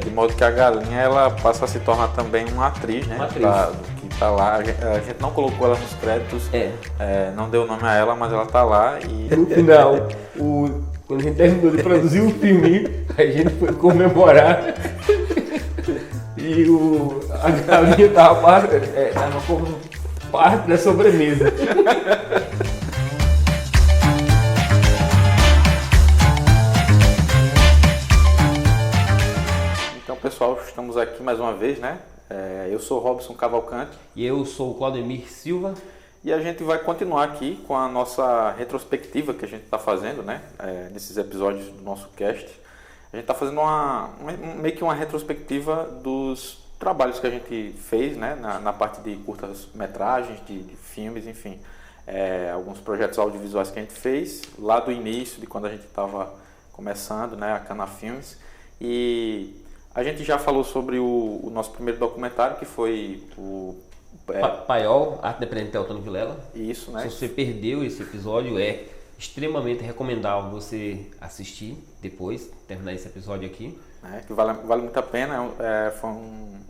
De modo que a galinha ela passa a se tornar também uma atriz, né? Uma atriz. Que tá lá. A gente não colocou ela nos créditos, não deu nome a ela, mas ela tá lá e. No final, quando a gente terminou de produzir o filme, a gente foi comemorar e a galinha tava como parte da sobremesa. Então, pessoal, estamos aqui mais uma vez, né? Eu sou Robson Cavalcante. E eu sou o Claudemir Silva. E a gente vai continuar aqui com a nossa retrospectiva que a gente está fazendo, né? Nesses episódios do nosso cast. A gente está fazendo meio que uma retrospectiva dos trabalhos que a gente fez, né? Na parte de curtas-metragens, de filmes, enfim. Alguns projetos audiovisuais que a gente fez lá do início, de quando a gente estava começando, né? A Cana Filmes. E a gente já falou sobre o nosso primeiro documentário, que foi o Paiol, Arte Dependente de Teotônio Vilela. Isso, né? Se você perdeu esse episódio, é extremamente recomendável você assistir depois, terminar esse episódio aqui. Que vale muito a pena.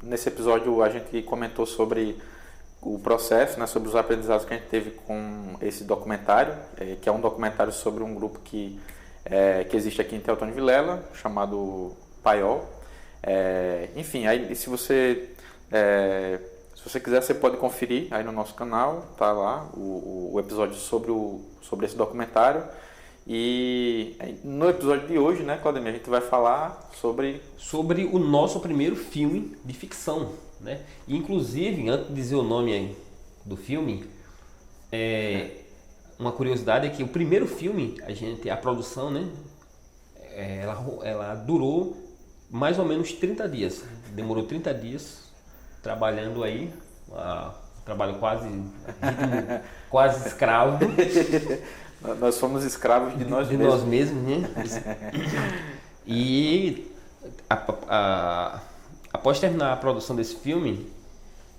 Nesse episódio a gente comentou sobre o processo, né, sobre os aprendizados que a gente teve com esse documentário, que é um documentário sobre um grupo que existe aqui em Teotônio Vilela, chamado Paiol. Enfim, aí se você quiser, você pode conferir aí no nosso canal, tá lá o episódio sobre esse documentário. E no episódio de hoje, né, Claudemir, a gente vai falar sobre o nosso primeiro filme de ficção, né? E, inclusive, antes de dizer o nome aí do filme, uma curiosidade é que o primeiro filme, a produção, né, ela durou mais ou menos 30 dias. Demorou 30 dias trabalhando aí, trabalho quase escravo. Nós fomos escravos de nós mesmos. De nós mesmos, né? E após terminar a produção desse filme,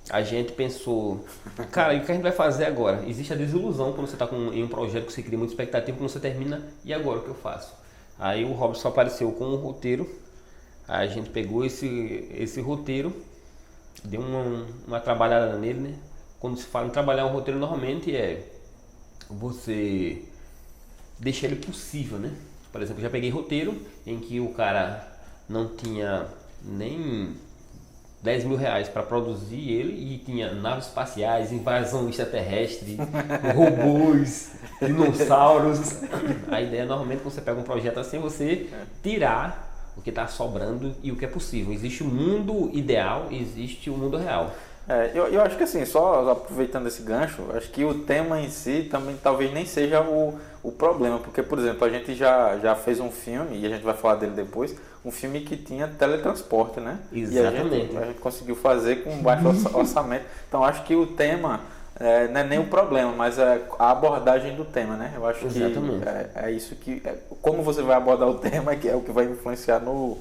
a gente pensou, cara, e o que a gente vai fazer agora? Existe a desilusão quando você está em um projeto que você cria muita expectativa, quando você termina, e agora o que eu faço? Aí o Robson apareceu com um roteiro, a gente pegou esse roteiro, deu uma trabalhada nele, né? Quando se fala em trabalhar um roteiro, normalmente você deixa ele possível, né? Por exemplo, eu já peguei roteiro em que o cara não tinha nem 10 mil reais para produzir ele e tinha naves espaciais, invasão extraterrestre, robôs, dinossauros. A ideia normalmente quando você pega um projeto assim, você tirar o que está sobrando e o que é possível. Existe o mundo ideal e existe o mundo real. Eu acho que assim, só aproveitando esse gancho, acho que o tema em si também talvez nem seja o problema, porque, por exemplo, a gente já fez um filme, e a gente vai falar dele depois, um filme que tinha teletransporte, né? Exatamente. E a gente conseguiu fazer com um baixo orçamento. Então, acho que o tema não é nem o problema, mas a abordagem do tema, né? Eu acho Exatamente. que é isso que... como você vai abordar o tema que é o que vai influenciar no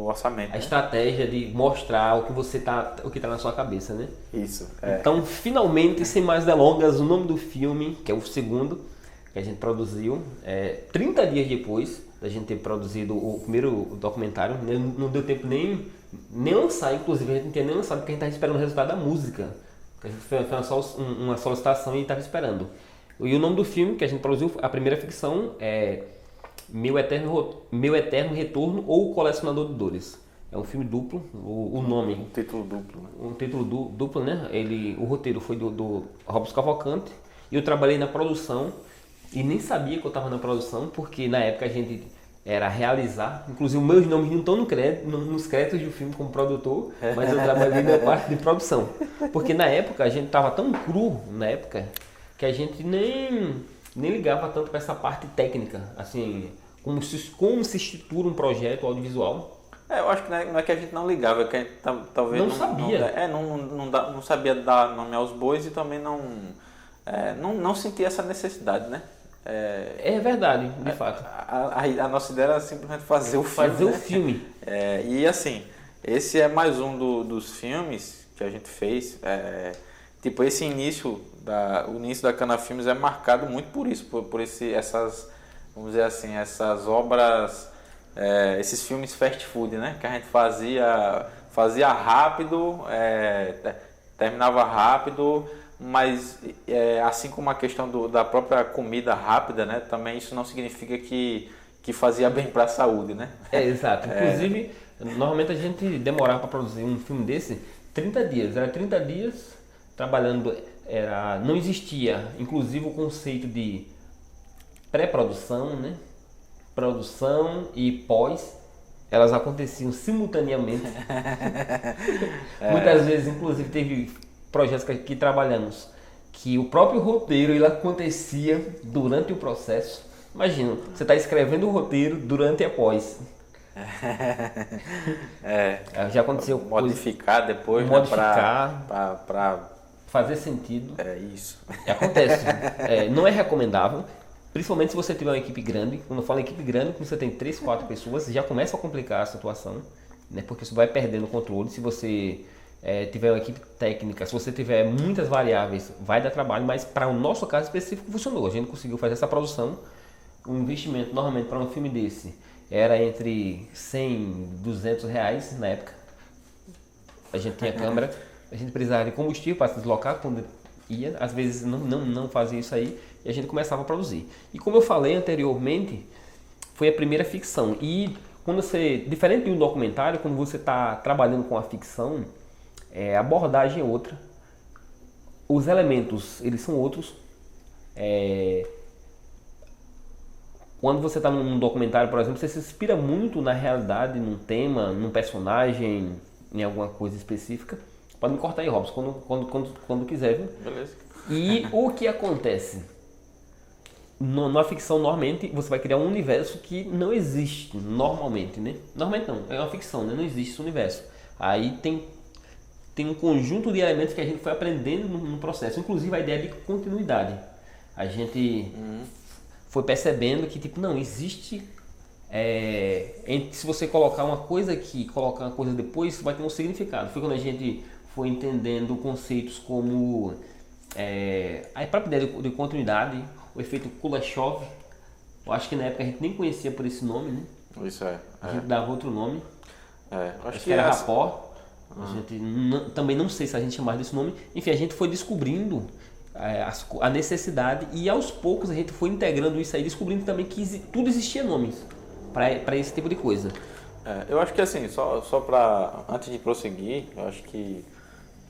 orçamento. A estratégia de mostrar o que tá na sua cabeça, né? Isso. Então, finalmente, sem mais delongas, o nome do filme, que é o segundo que a gente produziu, 30 dias depois da gente ter produzido o primeiro documentário, não deu tempo nem lançar, inclusive a gente não tinha nem lançado porque a gente estava esperando o resultado da música. A gente fez uma solicitação e estava esperando. E o nome do filme que a gente produziu, a primeira ficção, é Meu Eterno Retorno ou O Colecionador de Dores. É um filme duplo, o nome. Um título duplo. Né? Um título duplo, né? O roteiro foi do Robson Cavalcante e eu trabalhei na produção e nem sabia que eu estava na produção, porque na época a gente era realizar, inclusive meus nomes não estão nos créditos do filme como produtor, mas eu trabalhei na parte de produção. Porque na época a gente estava tão cru, que a gente nem ligava tanto para essa parte técnica, assim, como se estrutura um projeto audiovisual. Eu acho que não é que a gente não ligava, é que a gente talvez não sabia. Não sabia dar nome aos bois e também não sentia essa necessidade, né? É verdade, de fato. A nossa ideia era simplesmente fazer o filme. O filme. E assim, esse é mais um dos filmes que a gente fez. Tipo, esse início o início da Cana Filmes é marcado muito por isso, por essas, vamos dizer assim, essas obras esses filmes fast food, né? Que a gente fazia rápido, terminava rápido, mas assim como a questão da própria comida rápida, né? Também isso não significa que fazia bem para a saúde, né? Exato. Inclusive, normalmente a gente demorava para produzir um filme desse 30 dias. Era 30 dias trabalhando, não existia, inclusive, o conceito de pré-produção, né? Produção e pós, elas aconteciam simultaneamente. Muitas vezes, inclusive, teve projetos que trabalhamos que o próprio roteiro ele acontecia durante o processo. Imagina, você está escrevendo o roteiro durante e após. Já aconteceu modificar depois, modificar, né, para fazer sentido. Isso. Acontece. Não é recomendável, principalmente se você tiver uma equipe grande. Quando eu falo equipe grande, quando você tem 3, 4 pessoas, já começa a complicar a situação, né? Porque você vai perdendo o controle. Se você tiver uma equipe técnica, se você tiver muitas variáveis, vai dar trabalho, mas para o nosso caso específico funcionou. A gente conseguiu fazer essa produção. Um investimento normalmente para um filme desse era entre 100 e 200 reais na época. A gente tinha câmera, a gente precisava de combustível para se deslocar quando ia, às vezes não fazia isso aí, e a gente começava a produzir. E como eu falei anteriormente, foi a primeira ficção. E quando diferente de um documentário, quando você está trabalhando com a ficção, a abordagem é outra, os elementos eles são outros. Quando você está num documentário, por exemplo, você se inspira muito na realidade, num tema, num personagem, em alguma coisa específica. Pode me cortar aí, Robson, quando quiser, viu? Beleza. E o que acontece? Na ficção, normalmente, você vai criar um universo que não existe, normalmente, né? Normalmente não, é uma ficção, né? Não existe esse universo. Aí tem um conjunto de elementos que a gente foi aprendendo no processo, inclusive a ideia de continuidade. A gente foi percebendo que, tipo, não, existe... se você colocar uma coisa aqui e colocar uma coisa depois, vai ter um significado. Foi quando a gente foi entendendo conceitos como a própria ideia de continuidade, o efeito Kuleshov. Eu acho que na época a gente nem conhecia por esse nome, né? Isso A gente dava outro nome. Acho que era rapport. A gente também não sei se a gente chamava desse nome. Enfim, a gente foi descobrindo a necessidade e aos poucos a gente foi integrando isso aí, descobrindo também que tudo existia nomes para esse tipo de coisa. Eu acho que assim, só para antes de prosseguir, eu acho que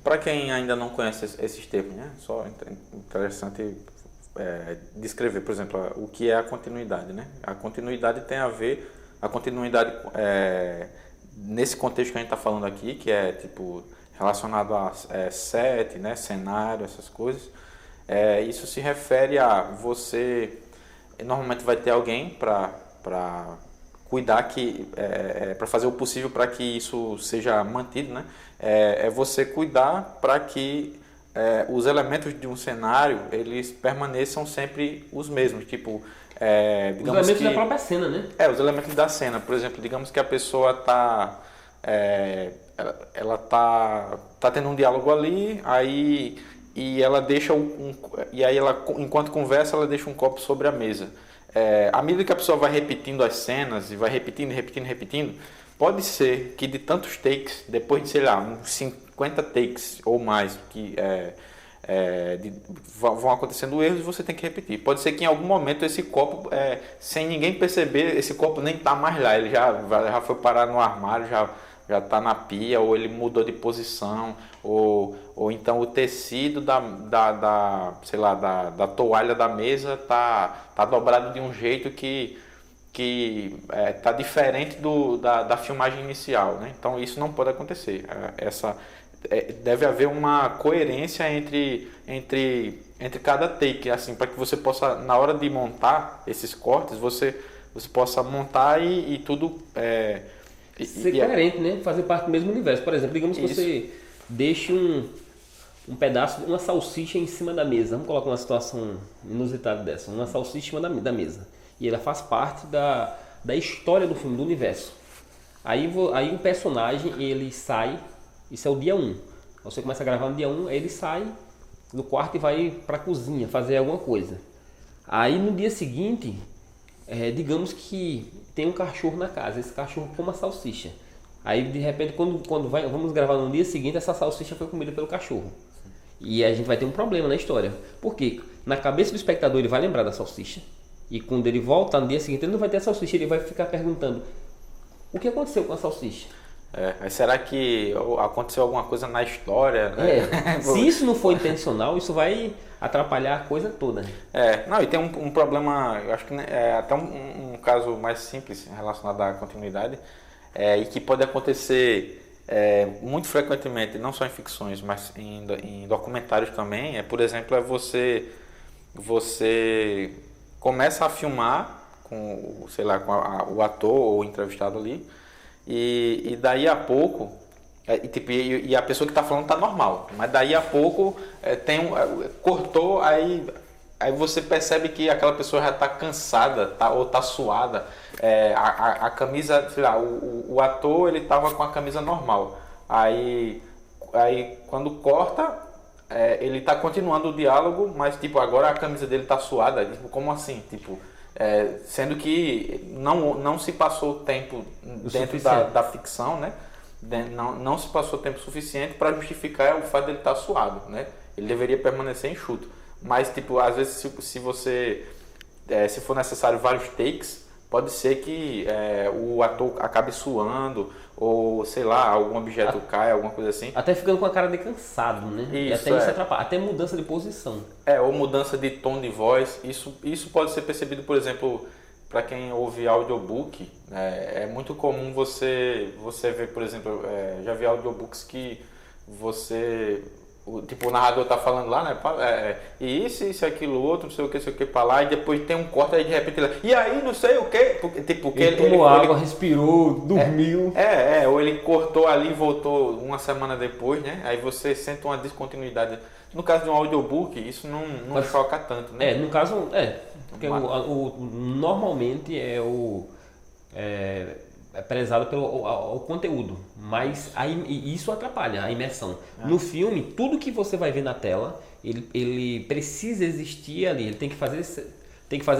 para quem ainda não conhece esses termos, né, só interessante descrever, por exemplo, o que é a continuidade, né? A continuidade tem a ver, nesse contexto que a gente está falando aqui, que é tipo relacionado a set, né, cenário, essas coisas. Isso se refere a você normalmente vai ter alguém para cuidar para fazer o possível para que isso seja mantido, né? Você cuidar para que os elementos de um cenário eles permaneçam sempre os mesmos, tipo os elementos da própria cena, né? Os elementos da cena, por exemplo, digamos que a pessoa ela tá tendo um diálogo ali, aí e ela deixa e aí ela, enquanto conversa, ela deixa um copo sobre a mesa. À medida que a pessoa vai repetindo as cenas e vai repetindo, pode ser que de tantos takes, depois de, sei lá, uns 50 takes ou mais, que vão acontecendo erros e você tem que repetir. Pode ser que em algum momento esse copo, sem ninguém perceber, esse copo nem está mais lá, ele já foi parar no armário, já está na pia, ou ele mudou de posição, ou então o tecido sei lá, da toalha da mesa tá dobrado de um jeito que tá diferente da filmagem inicial, né? Então isso não pode acontecer. Deve haver uma coerência entre cada take, assim, para que você possa, na hora de montar esses cortes, você possa montar e tudo ser coerente, né? Fazer parte do mesmo universo. Por exemplo, digamos que você deixe um pedaço, uma salsicha em cima da mesa. Vamos colocar uma situação inusitada dessa. Uma salsicha em cima da mesa. E ela faz parte da história do filme, do universo. Aí o personagem, ele sai, isso é o dia 1. Você começa a gravar no dia 1, aí ele sai do quarto e vai para a cozinha fazer alguma coisa. Aí no dia seguinte, digamos que tem um cachorro na casa, esse cachorro come a salsicha. Aí de repente vamos gravar no dia seguinte, essa salsicha foi comida pelo cachorro. E a gente vai ter um problema na história. Por quê? Na cabeça do espectador ele vai lembrar da salsicha. E quando ele volta no dia seguinte ele não vai ter a salsicha, ele vai ficar perguntando: o que aconteceu com a salsicha? Mas será que aconteceu alguma coisa na história, né? Se isso não for intencional, isso vai atrapalhar a coisa toda. Não, e tem um problema, eu acho que é até um caso mais simples relacionado à continuidade, e que pode acontecer muito frequentemente, não só em ficções, mas em documentários também. Por exemplo, você começa a filmar com, sei lá, com o ator ou o entrevistado ali, e daí a pouco, e a pessoa que está falando está normal, mas daí a pouco cortou, aí você percebe que aquela pessoa já está cansada, ou está suada. A camisa, sei lá, o ator ele estava com a camisa normal, aí quando corta, ele está continuando o diálogo, mas tipo, agora a camisa dele está suada. Tipo, como assim? Tipo, sendo que não se passou tempo dentro da ficção, né? Não se passou tempo suficiente para justificar o fato dele estar suado, né? Ele deveria permanecer enxuto. Mas tipo, às vezes se for necessário vários takes, pode ser que o ator acabe suando, ou sei lá, algum objeto cai, alguma coisa assim. Até ficando com a cara de cansado, né? Isso, e até isso atrapalha. Até mudança de posição. Ou mudança de tom de voz. Isso pode ser percebido, por exemplo, para quem ouve audiobook. É muito comum você ver, por exemplo, já vi audiobooks que o narrador tá falando lá, né? Isso, aquilo, outro, não sei o que pra lá, e depois tem um corte, aí de repente ele, e aí não sei o que, porque ele tomou água, respirou, dormiu. Ou ele cortou ali e voltou uma semana depois, né? Aí você sente uma descontinuidade. No caso de um audiobook, isso não choca tanto, né? No caso, porque normalmente é prezado pelo o conteúdo, mas isso atrapalha a imersão. No filme, tudo que você vai ver na tela, ele precisa existir ali, ele tem que fazer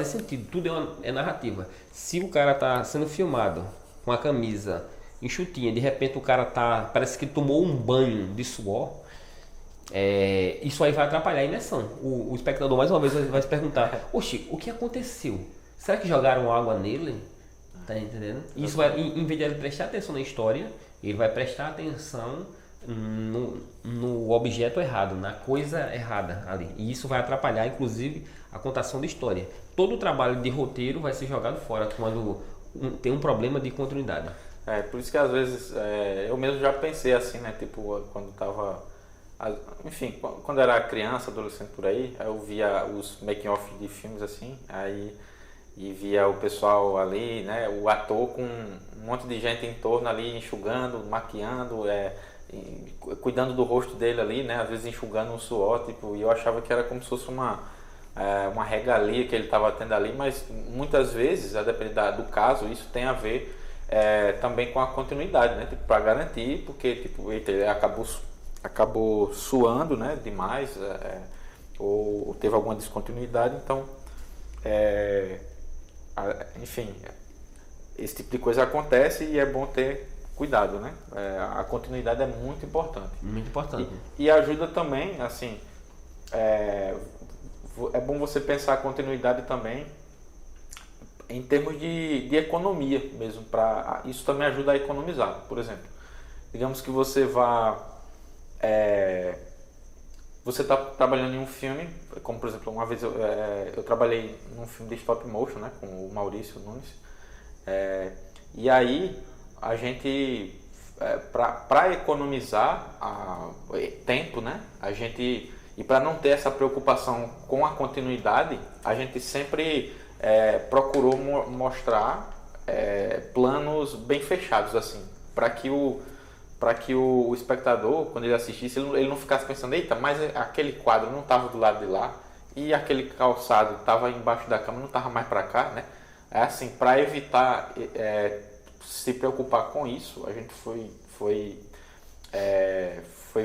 sentido, tudo é narrativa. Se o cara está sendo filmado com a camisa enxutinha, de repente o cara parece que tomou um banho de suor, isso aí vai atrapalhar a imersão. O espectador mais uma vez vai se perguntar: oxe, o que aconteceu? Será que jogaram água nele? Tá entendendo? Isso vai, em vez de ele prestar atenção na história, ele vai prestar atenção no objeto errado, na coisa errada ali. E isso vai atrapalhar, inclusive, a contação da história. Todo o trabalho de roteiro vai ser jogado fora quando tem um problema de continuidade. Por isso que às vezes eu mesmo já pensei assim, né? Tipo, quando tava... Enfim, quando era criança, adolescente por aí, eu via os making-off de filmes assim, e via o pessoal ali, né, o ator com um monte de gente em torno ali, enxugando, maquiando, cuidando do rosto dele ali, né, às vezes enxugando um suor, tipo, e eu achava que era como se fosse uma regalia que ele estava tendo ali, mas muitas vezes, a depender do caso, isso tem a ver também com a continuidade, né, tipo, para garantir, porque tipo, ele acabou suando, né, demais, ou teve alguma descontinuidade, então enfim, esse tipo de coisa acontece e é bom ter cuidado, né? A continuidade é muito importante. Muito importante. E ajuda também, assim, é bom você pensar a continuidade também em termos de economia mesmo. Isso também ajuda a economizar. Por exemplo, digamos que você você está trabalhando em um filme, como por exemplo, uma vez eu trabalhei num filme de stop motion, né, com o Maurício Nunes, e aí a gente, para economizar tempo, né, e para não ter essa preocupação com a continuidade, a gente sempre procurou mostrar planos bem fechados, assim, para que o espectador, quando ele assistisse, ele não ficasse pensando: eita, mas aquele quadro não estava do lado de lá e aquele calçado estava embaixo da cama, não estava mais para cá, né? Assim, para evitar se preocupar com isso, a gente foi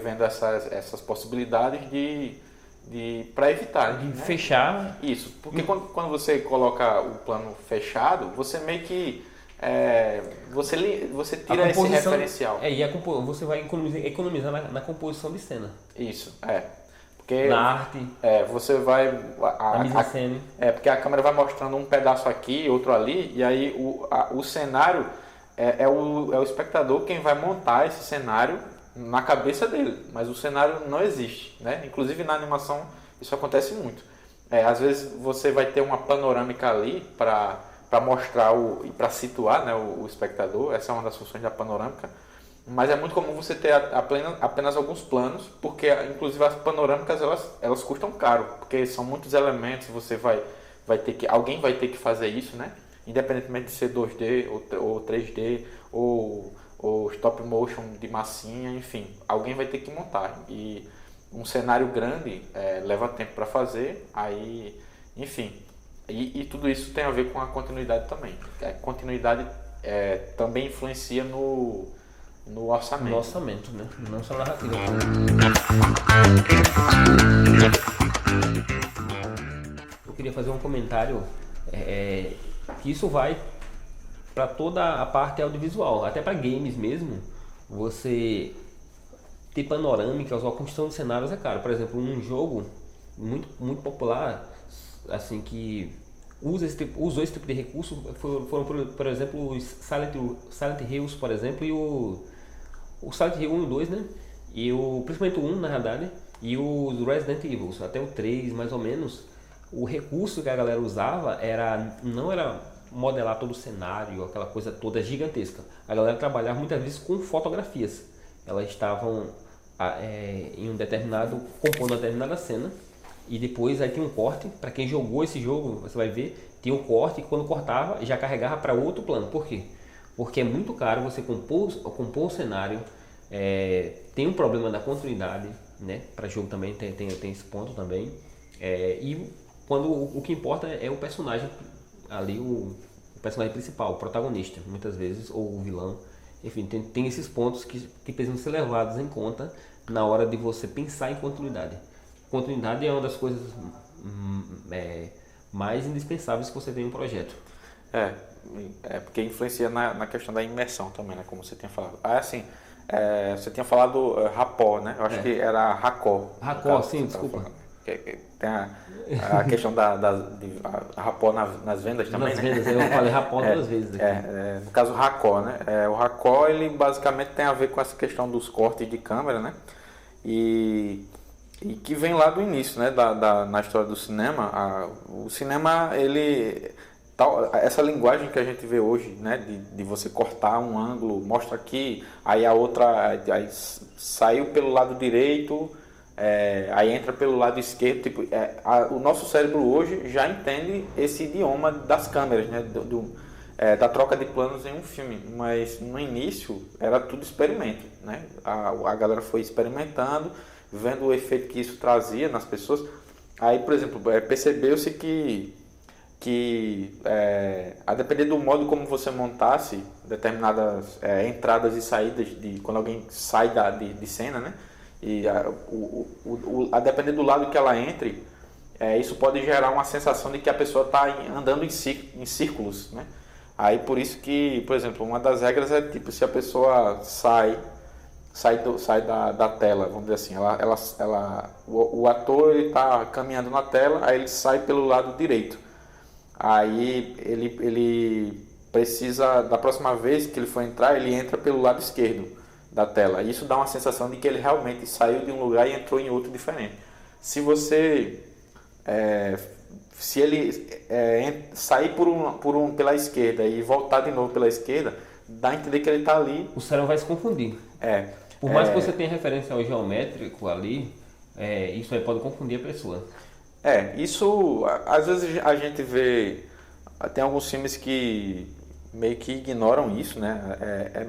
vendo essas possibilidades para evitar. De fechar. Isso, porque quando você coloca o plano fechado, você meio que você tira esse referencial. E você vai economizar na composição de cena. Isso, Porque na arte. Você vai. Na mise-en-scène. Porque a câmera vai mostrando um pedaço aqui, outro ali, e aí o cenário é o espectador quem vai montar esse cenário na cabeça dele, mas o cenário não existe, né? Inclusive na animação isso acontece muito. Às vezes você vai ter uma panorâmica ali para mostrar e para situar, né, o espectador. Essa é uma das funções da panorâmica. Mas é muito comum você ter apenas alguns planos, porque inclusive as panorâmicas elas custam caro, porque são muitos elementos. Alguém vai ter que fazer isso, né? Independentemente de ser 2D ou 3D ou stop motion de massinha, enfim, alguém vai ter que montar. E um cenário grande leva tempo para fazer, aí, enfim. E tudo isso tem a ver com a continuidade também. A continuidade também influencia no orçamento. No orçamento, né? Não só narrativa. Eu queria fazer um comentário que isso vai para toda a parte audiovisual, até para games mesmo. Você ter panorâmicas ou a construção de cenários é caro. Por exemplo, um jogo muito, muito popular, assim, que usou esse tipo de recurso foram por exemplo, os Silent Hills, por exemplo, e o Silent Hill 1 e 2, né? E principalmente o 1, na verdade, e os Resident Evil, até o 3, mais ou menos. O recurso que a galera usava não era modelar todo o cenário, aquela coisa toda gigantesca. A galera trabalhava muitas vezes com fotografias. Elas estavam compondo uma determinada cena, e depois aí tinha um corte. Para quem jogou esse jogo, você vai ver, tinha um corte, e quando cortava já carregava para outro plano. Por quê? Porque é muito caro você compor um cenário. Tem um problema da continuidade, né? Para jogo também tem esse ponto também. E quando o que importa é o personagem ali, o personagem principal, o protagonista, muitas vezes, ou o vilão. Enfim, tem esses pontos que precisam ser levados em conta na hora de você pensar em continuidade. Continuidade é uma das coisas mais indispensáveis que você tem em um projeto. Porque influencia na questão da imersão também, né? Como você tinha falado. Assim, você tinha falado Rapó, né? Eu acho que era Racó. Racó, sim, desculpa. Tem a questão de Rapó nas vendas também, nas vendas, eu falei Rapó 2 vezes aqui. No caso, Racó, né? O Racó, ele basicamente tem a ver com essa questão dos cortes de câmera, né? E que vem lá do início, né? Na história do cinema. O cinema, essa linguagem que a gente vê hoje, né? De você cortar um ângulo, mostra aqui, aí a outra aí saiu pelo lado direito, aí entra pelo lado esquerdo. Tipo, o nosso cérebro hoje já entende esse idioma das câmeras, né? Da troca de planos em um filme. Mas no início era tudo experimento, né? A galera foi experimentando, vendo o efeito que isso trazia nas pessoas. Aí, por exemplo, percebeu-se que a depender do modo como você montasse determinadas entradas e saídas quando alguém sai de cena, né? E a depender do lado que ela entre, isso pode gerar uma sensação de que a pessoa está andando em círculos, né? Aí por isso que, por exemplo, uma das regras é tipo, se a pessoa sai da tela, vamos dizer assim, o ator está caminhando na tela, aí ele sai pelo lado direito. Aí ele precisa, da próxima vez que ele for entrar, ele entra pelo lado esquerdo da tela. Isso dá uma sensação de que ele realmente saiu de um lugar e entrou em outro diferente. Se ele sair pela esquerda e voltar de novo pela esquerda, dá a entender que ele está ali. O cérebro vai se confundir. Por mais que você tenha referência ao geométrico ali, isso aí pode confundir a pessoa. Isso, às vezes a gente vê, tem alguns filmes que meio que ignoram isso, né?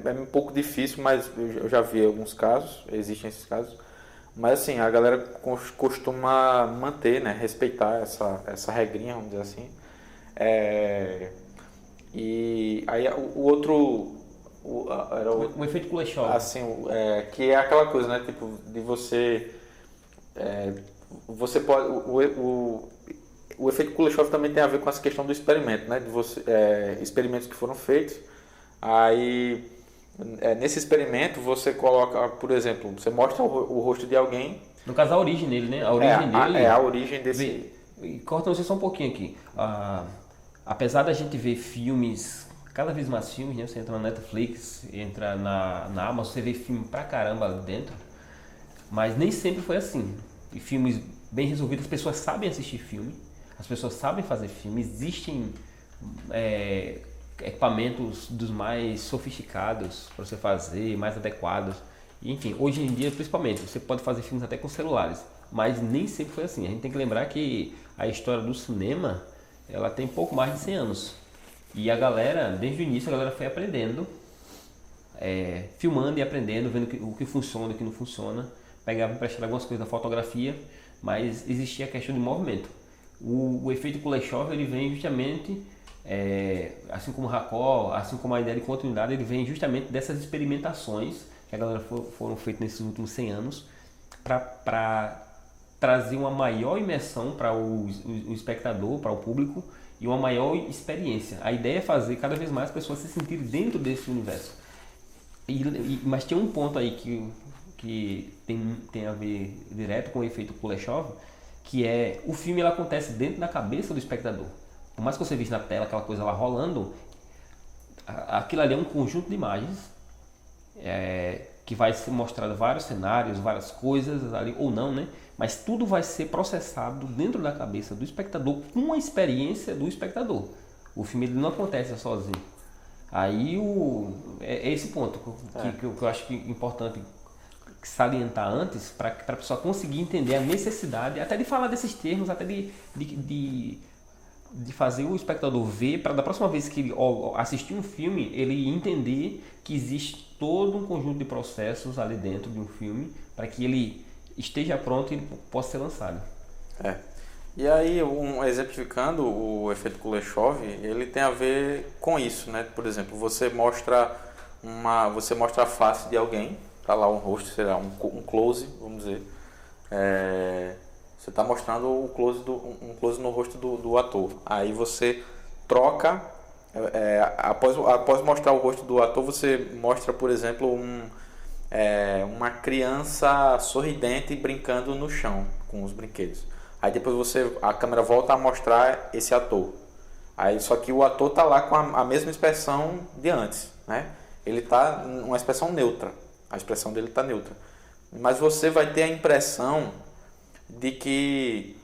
É um pouco difícil, mas eu já vi alguns casos, existem esses casos. Mas assim, a galera costuma manter, né? Respeitar essa regrinha, vamos dizer assim. E aí o outro... era o efeito Kuleshov. Assim, que é aquela coisa, né? Tipo, de você você pode o efeito Kuleshov também tem a ver com essa questão do experimento, né? De você, experimentos que foram feitos. Aí, nesse experimento, você coloca, por exemplo, você mostra o rosto de alguém. No caso, a origem dele, né? A origem dele. A origem desse. Corta você só um pouquinho aqui. Apesar da gente ver filmes, cada vez mais filmes, né? Você entra na Netflix, entra na Amazon, você vê filme pra caramba lá dentro. Mas nem sempre foi assim. E filmes bem resolvidos, as pessoas sabem assistir filme, as pessoas sabem fazer filme, existem equipamentos dos mais sofisticados para você fazer, mais adequados. E, enfim, hoje em dia, principalmente, você pode fazer filmes até com celulares, mas nem sempre foi assim. A gente tem que lembrar que a história do cinema, ela tem pouco mais de 100 anos. E a galera, desde o início, a galera foi aprendendo, filmando e aprendendo, vendo o que funciona e o que não funciona. Pegava emprestado algumas coisas da fotografia, mas existia a questão de movimento. O efeito Kuleshov, ele vem justamente, assim como o Racó, assim como a ideia de continuidade, ele vem justamente dessas experimentações que a galera foram feitas nesses últimos 100 anos para trazer uma maior imersão para o espectador, para o público, e uma maior experiência. A ideia é fazer cada vez mais pessoas se sentirem dentro desse universo. Mas tem um ponto aí que tem a ver direto com o efeito Kuleshov, que o filme ele acontece dentro da cabeça do espectador. Por mais que você veja na tela aquela coisa lá rolando, aquilo ali é um conjunto de imagens que vai ser mostrado vários cenários, várias coisas ali, ou não, né? Mas tudo vai ser processado dentro da cabeça do espectador com a experiência do espectador. O filme ele não acontece sozinho. Aí é esse ponto que eu acho que é importante salientar antes, para a pessoa conseguir entender a necessidade, até de falar desses termos, até de fazer o espectador ver, para da próxima vez que ele assistir um filme, ele entender que existe todo um conjunto de processos ali dentro de um filme, para que ele esteja pronto e ele possa ser lançado. E aí, exemplificando o efeito Kuleshov, ele tem a ver com isso, né? Por exemplo, você mostra a face de alguém, tá lá um rosto, será um close, vamos dizer. Você está mostrando um close no rosto do ator. Aí você troca, após mostrar o rosto do ator, você mostra, por exemplo, uma criança sorridente brincando no chão com os brinquedos. Aí depois a câmera volta a mostrar esse ator. Aí só que o ator tá lá com a mesma expressão de antes, né? Ele tá uma expressão neutra. A expressão dele está neutra. Mas você vai ter a impressão de que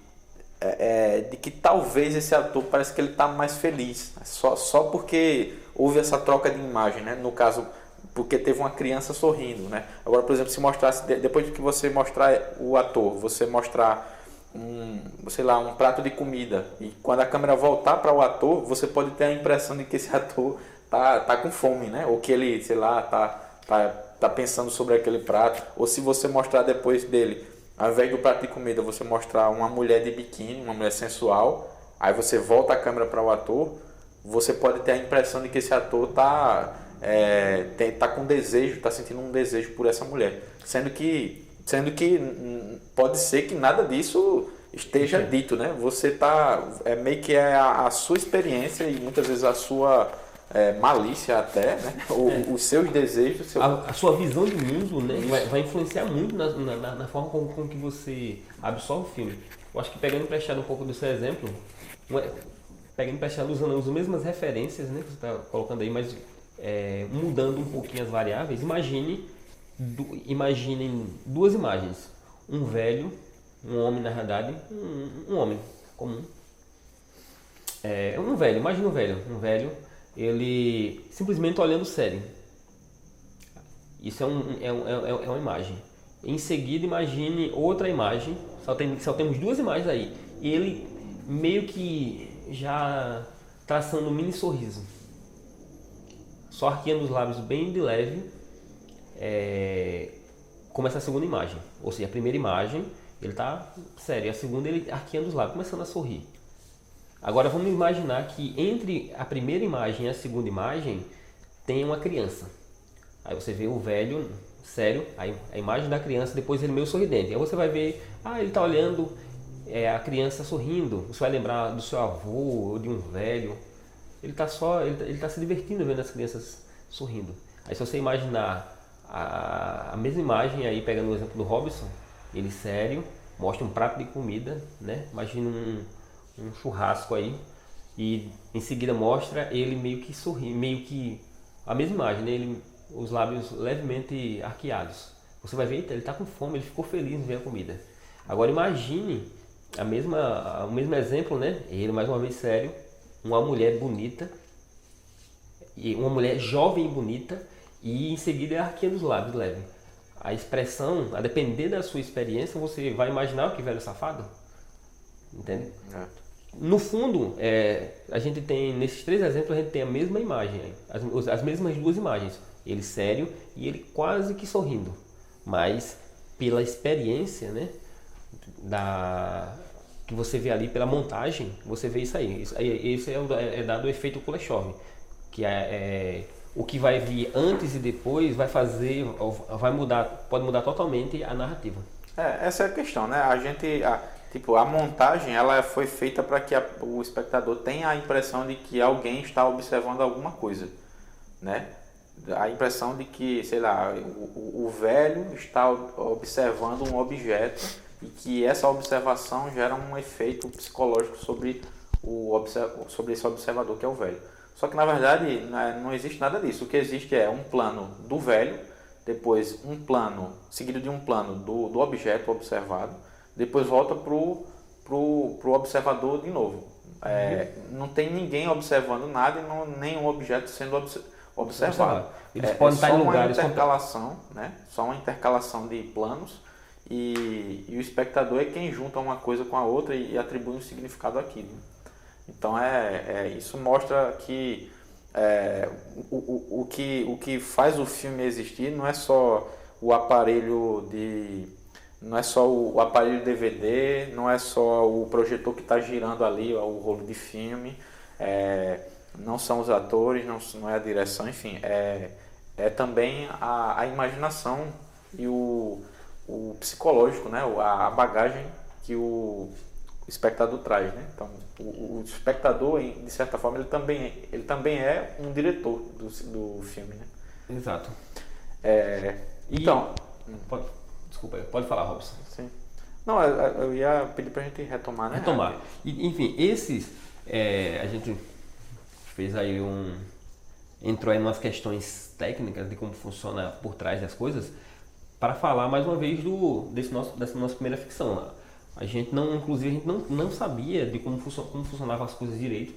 talvez esse ator parece que ele está mais feliz. Só porque houve essa troca de imagem, né? No caso, porque teve uma criança sorrindo, né? Agora, por exemplo, se mostrasse, depois de que você mostrar o ator, você mostrar um prato de comida, e quando a câmera voltar para o ator, você pode ter a impressão de que esse ator tá com fome, né? Ou que ele, tá pensando sobre aquele prato. Ou se você mostrar depois dele, ao invés do prato de comida, você mostrar uma mulher de biquíni, uma mulher sensual, aí você volta a câmera para o ator, você pode ter a impressão de que esse ator tá com desejo, tá sentindo um desejo por essa mulher, sendo que pode ser que nada disso esteja dito, né? Você tá meio que a sua experiência e muitas vezes a sua malícia até, né? Os seus desejos, a sua visão de mundo, né? vai influenciar muito na forma com que você absorve o filme. Eu acho que pegando emprestado um pouco do seu exemplo, pegando emprestado usando as mesmas referências, né, que você está colocando aí, mas mudando um pouquinho as variáveis, imaginem duas imagens. Um velho, um homem na realidade, um homem comum. Imagina um velho, ele simplesmente olhando sério. Isso é uma imagem. Em seguida, imagine outra imagem, só temos duas imagens aí. E ele meio que já traçando um mini sorriso. Só arqueando os lábios bem de leve. Começa a segunda imagem. Ou seja, a primeira imagem, ele está sério. A segunda, ele arqueando os lábios, começando a sorrir. Agora vamos imaginar que entre a primeira imagem e a segunda imagem tem uma criança. Aí você vê o velho sério, a imagem da criança, depois ele meio sorridente. Aí você vai ver, ele está olhando a criança sorrindo, você vai lembrar do seu avô ou de um velho. Ele tá se divertindo vendo as crianças sorrindo. Aí se você imaginar a mesma imagem aí, pegando o exemplo do Robson, ele sério, mostra um prato de comida, né? Imagina um churrasco aí, e em seguida mostra ele meio que sorrindo, meio que a mesma imagem, né? Os lábios levemente arqueados. Você vai ver, ele está com fome, ele ficou feliz em ver a comida. Agora imagine o mesmo exemplo, né? Ele mais uma vez sério, uma mulher bonita, e uma mulher jovem e bonita, e em seguida arqueando os lábios leve. A expressão, a depender da sua experiência, você vai imaginar o que velho safado, entende? No fundo, a gente tem, nesses 3 exemplos, a gente tem a mesma imagem, as mesmas 2 imagens. Ele sério e ele quase que sorrindo. Mas pela experiência, né, que você vê ali, pela montagem, você vê isso aí. Esse é dado o efeito Kuleshov, que o que vai vir antes e depois vai mudar, pode mudar totalmente a narrativa. Essa é a questão, né? A montagem ela foi feita para que o espectador tenha a impressão de que alguém está observando alguma coisa, né? A impressão de que, sei lá, o velho está observando um objeto e que essa observação gera um efeito psicológico sobre esse observador que é o velho. Só que na verdade não existe nada disso. O que existe é um plano do velho, depois um plano seguido de um plano do objeto observado, depois volta pro observador de novo. Não tem ninguém observando nada e nenhum objeto sendo observado. Eles podem estar em lugares... Só uma intercalação de planos e o espectador é quem junta uma coisa com a outra e atribui um significado àquilo. Então isso mostra que o que faz o filme existir não é só o aparelho DVD, não é só o projetor que está girando ali, o rolo de filme, não são os atores, não é a direção, enfim, é também a imaginação e o psicológico, né? A bagagem que o espectador traz, né? Então, o espectador, de certa forma, ele também é um diretor do filme, né? Exato. Então... Desculpa, pode falar, Robson. Sim. Não, eu ia pedir pra gente retomar, né? Retomar. Enfim, a gente fez aí entrou aí em umas questões técnicas de como funciona por trás das coisas, para falar mais uma vez dessa nossa primeira ficção. A gente não sabia de como funcionavam as coisas direito.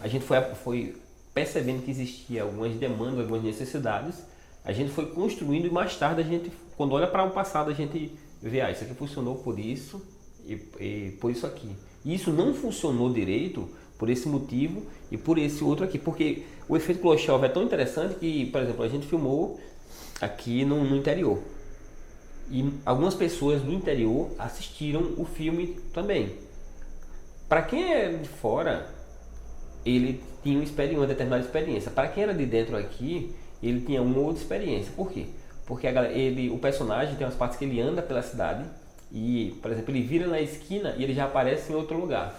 A gente foi percebendo que existia algumas demandas, algumas necessidades. A gente foi construindo e mais tarde quando olha para o passado, a gente vê, isso aqui funcionou por isso e por isso aqui. E isso não funcionou direito por esse motivo e por esse outro aqui. Porque o efeito Kuleshov é tão interessante que, por exemplo, a gente filmou aqui no interior. E algumas pessoas do interior assistiram o filme também. Para quem é de fora, ele tinha uma determinada experiência. Para quem era de dentro aqui, ele tinha uma outra experiência. Por quê? Porque o personagem tem umas partes que ele anda pela cidade e, por exemplo, ele vira na esquina e ele já aparece em outro lugar.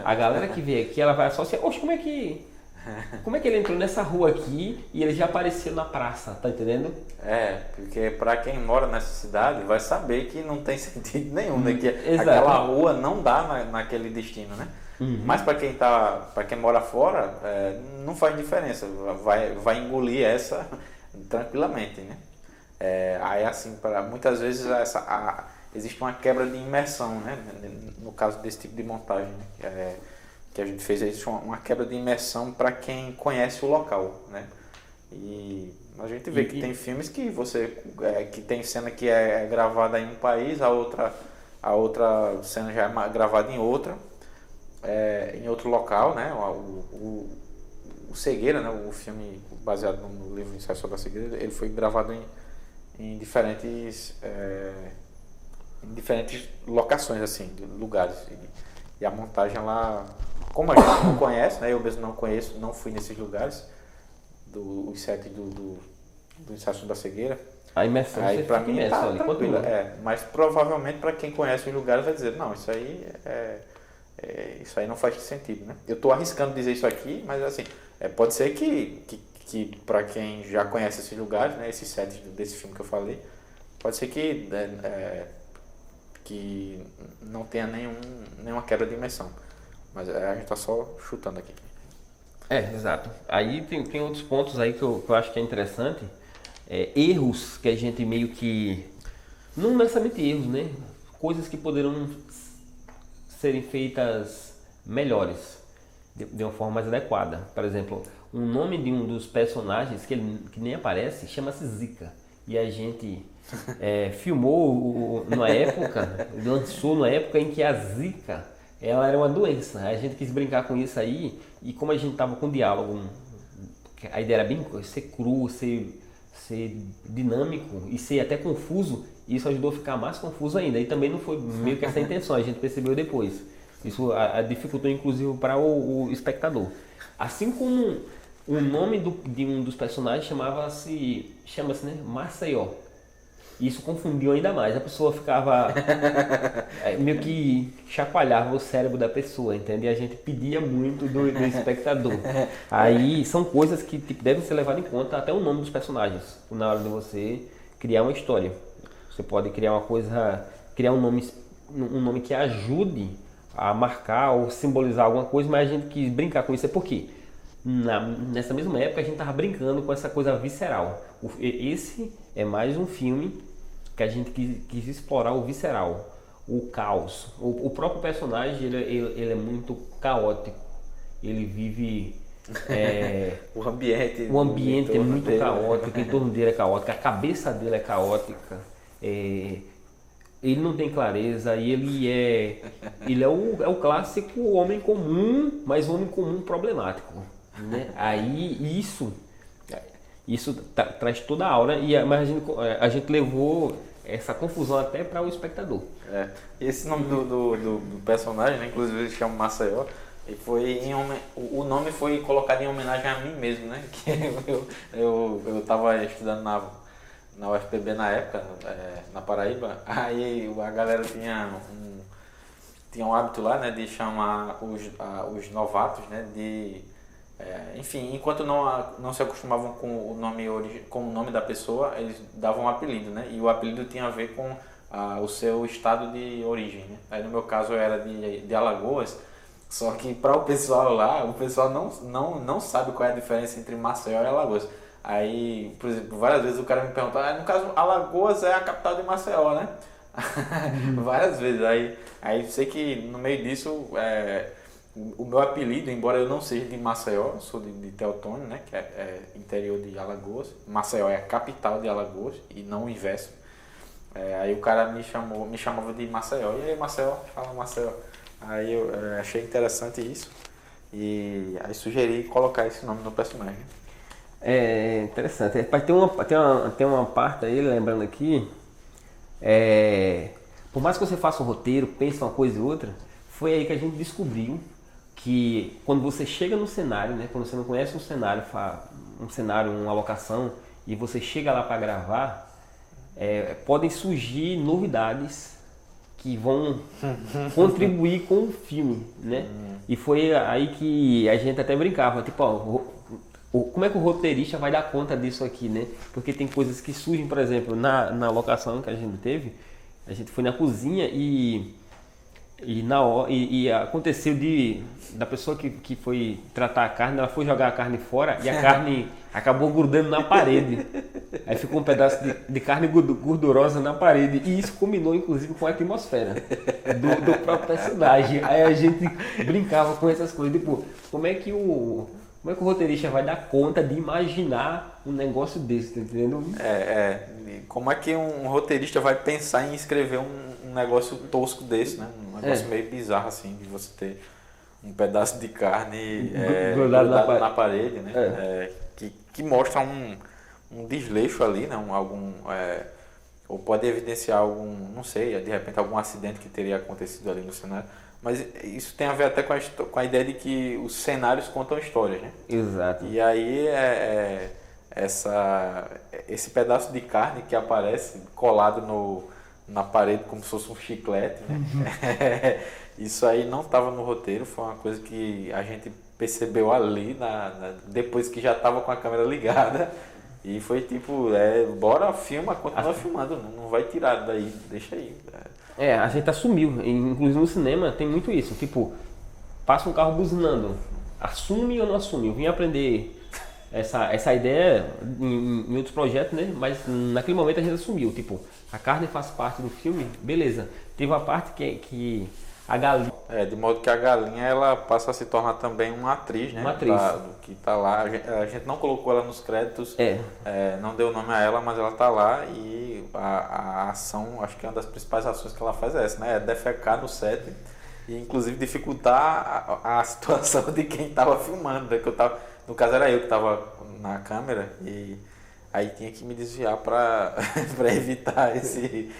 A galera que vê aqui, ela vai associar, oxe, como é que ele entrou nessa rua aqui e ele já apareceu na praça, tá entendendo? Porque para quem mora nessa cidade vai saber que não tem sentido nenhum, né? Que Exato. Aquela rua não dá naquele destino, né? Mas para quem mora fora, não faz diferença, vai engolir essa tranquilamente, né? Aí assim, muitas vezes existe uma quebra de imersão, né? No caso desse tipo de montagem, né? Que a gente fez, existe uma quebra de imersão para quem conhece o local, né? E a gente vê que tem filmes que que tem cena que é gravada em um país, a outra cena já é gravada em outro local, né? O Cegueira, né? O filme baseado no livro Ensaio sobre a Cegueira, ele foi gravado em diferentes locações, assim, lugares. E a montagem lá, como a gente não conhece, né? Eu mesmo não conheço, não fui nesses lugares, os sets do Ensaio sobre a Cegueira, A imersão, Aí você pra fica mim imerso tá ali. tranquilo. Mas provavelmente para quem conhece os lugares vai dizer, não, isso aí isso aí não faz sentido, né? Eu tô arriscando dizer isso aqui, mas assim, pode ser que para quem já conhece esses lugares, né, esses sets desse filme que eu falei, pode ser que não tenha nenhuma quebra de imersão. Mas a gente tá só chutando aqui. Exato. Aí tem outros pontos aí que eu acho que é interessante. Erros que a gente meio que... Não necessariamente erros, né? Coisas que poderiam serem feitas melhores, de uma forma mais adequada. Por exemplo, o nome de um dos personagens que nem aparece chama-se Zika. E a gente filmou numa época, lançou numa época em que a Zika ela era uma doença. A gente quis brincar com isso aí e como a gente tava com diálogo, a ideia era bem ser cru, ser dinâmico e ser até confuso, isso ajudou a ficar mais confuso ainda. E também não foi meio que essa a intenção, a gente percebeu depois. Isso dificultou inclusive para o espectador. Assim como o nome de um dos personagens chama-se, né, Maceió. Isso confundiu ainda mais. A pessoa ficava meio que chacoalhava o cérebro da pessoa, entende? E a gente pedia muito do espectador. Aí são coisas que devem ser levadas em conta, até o nome dos personagens, na hora de você criar uma história. Você pode criar criar um nome que ajude a marcar ou simbolizar alguma coisa, mas a gente quis brincar com isso. Por quê? Nessa mesma época a gente estava brincando com essa coisa visceral. Esse é mais um filme que a gente quis explorar o visceral, o caos. O próprio personagem ele é muito caótico. Ele vive... O ambiente é muito caótico, em torno dele é caótico, a cabeça dele é caótica. Ele não tem clareza e ele é o clássico homem comum, mas homem comum problemático, né? Aí isso traz toda a aura, mas a gente levou essa confusão até para o espectador. Esse nome do personagem, né, inclusive ele chama Maceió, e o nome foi colocado em homenagem a mim mesmo, né? Que eu estava estudando na UFPB na época, na Paraíba, aí a galera tinha um hábito lá, né, de chamar os novatos, né, enfim, enquanto não se acostumavam com o nome da pessoa, eles davam um apelido, né, e o apelido tinha a ver com o seu estado de origem, né? Aí no meu caso eu era de Alagoas, só que para o pessoal lá, o pessoal não sabe qual é a diferença entre Maceió e Alagoas. Aí, por exemplo, várias vezes o cara me perguntou, no caso, Alagoas é a capital de Maceió, né? Várias vezes. Aí sei que no meio disso, o meu apelido, embora eu não seja de Maceió, eu sou de Teotônio, né? Que é interior de Alagoas. Maceió é a capital de Alagoas e não o inverso. Aí o cara me chamava de Maceió. E aí, Maceió? Fala Maceió. Aí eu achei interessante isso. E aí sugeri colocar esse nome no personagem. É interessante. Tem uma parte aí, lembrando aqui, por mais que você faça um roteiro, pense uma coisa e outra, foi aí que a gente descobriu que quando você chega no cenário, né, quando você não conhece um cenário, uma locação, e você chega lá para gravar, podem surgir novidades que vão contribuir com o filme, né? E foi aí que a gente até brincava, tipo, como é que o roteirista vai dar conta disso aqui, né? Porque tem coisas que surgem, por exemplo, na locação que a gente teve, a gente foi na cozinha e aconteceu da pessoa que foi tratar a carne, ela foi jogar a carne fora e a carne acabou grudando na parede. Aí ficou um pedaço de carne gordurosa na parede. E isso combinou, inclusive, com a atmosfera do próprio personagem. Aí a gente brincava com essas coisas. Tipo, como é que o roteirista vai dar conta de imaginar um negócio desse, tá entendendo? Como é que um roteirista vai pensar em escrever um negócio tosco desse, né? Um negócio meio bizarro, assim, de você ter um pedaço de carne grudado na parede, né? Que mostra um desleixo ali, né? Ou pode evidenciar não sei, de repente algum acidente que teria acontecido ali no cenário. Mas isso tem a ver até com a ideia de que os cenários contam histórias, né? Exato. E aí esse pedaço de carne que aparece colado na parede como se fosse um chiclete, né? Isso aí não estava no roteiro, foi uma coisa que a gente percebeu ali, depois que já estava com a câmera ligada. E foi tipo, bora filma, continua filmando, não vai tirar daí, deixa aí. A gente assumiu, inclusive no cinema tem muito isso, tipo, passa um carro buzinando, assume ou não assume? Eu vim aprender essa ideia em outros projetos, né? Mas naquele momento a gente assumiu, tipo, a carne faz parte do filme, beleza. Teve uma parte que a galinha... de modo que a galinha ela passa a se tornar também uma atriz, né? Uma atriz. Do que tá lá. A gente não colocou ela nos créditos, não deu nome a ela, mas ela tá lá e a ação, acho que uma das principais ações que ela faz é essa, né? É defecar no set e inclusive dificultar a situação de quem tava filmando, né? No caso era eu que tava na câmera e aí tinha que me desviar para evitar esses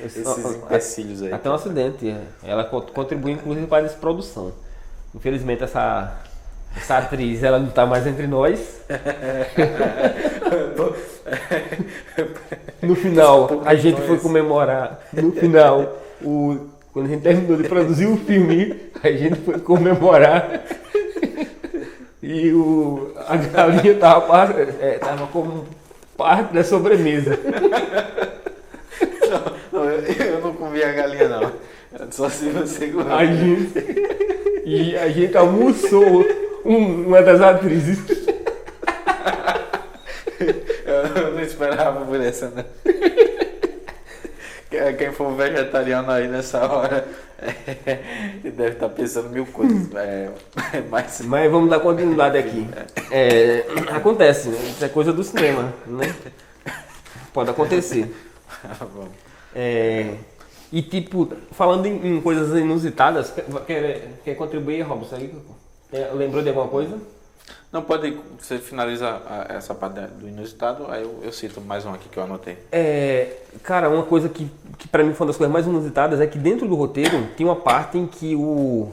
empecilhos aí. Até um acidente. Ela contribui inclusive para essa produção. Infelizmente essa atriz ela não está mais entre nós. No final a gente foi comemorar. No final, quando a gente terminou de produzir o filme, a gente foi comemorar. E a galinha estava como parte da sobremesa. Não, eu não comi a galinha não. Só se você comer. A gente almoçou uma das atrizes. Eu não esperava por essa, né? Quem for vegetariano aí nessa hora deve estar pensando mil coisas. Mas vamos dar continuidade aqui. Acontece, né? Isso é coisa do cinema, né? Pode acontecer. E tipo, falando em coisas inusitadas, quer contribuir, Robson? Lembrou de alguma coisa? Não, pode, você finaliza essa parte do inusitado, aí eu cito mais um aqui que eu anotei. Cara, uma coisa que pra mim foi uma das coisas mais inusitadas é que dentro do roteiro tem uma parte em que o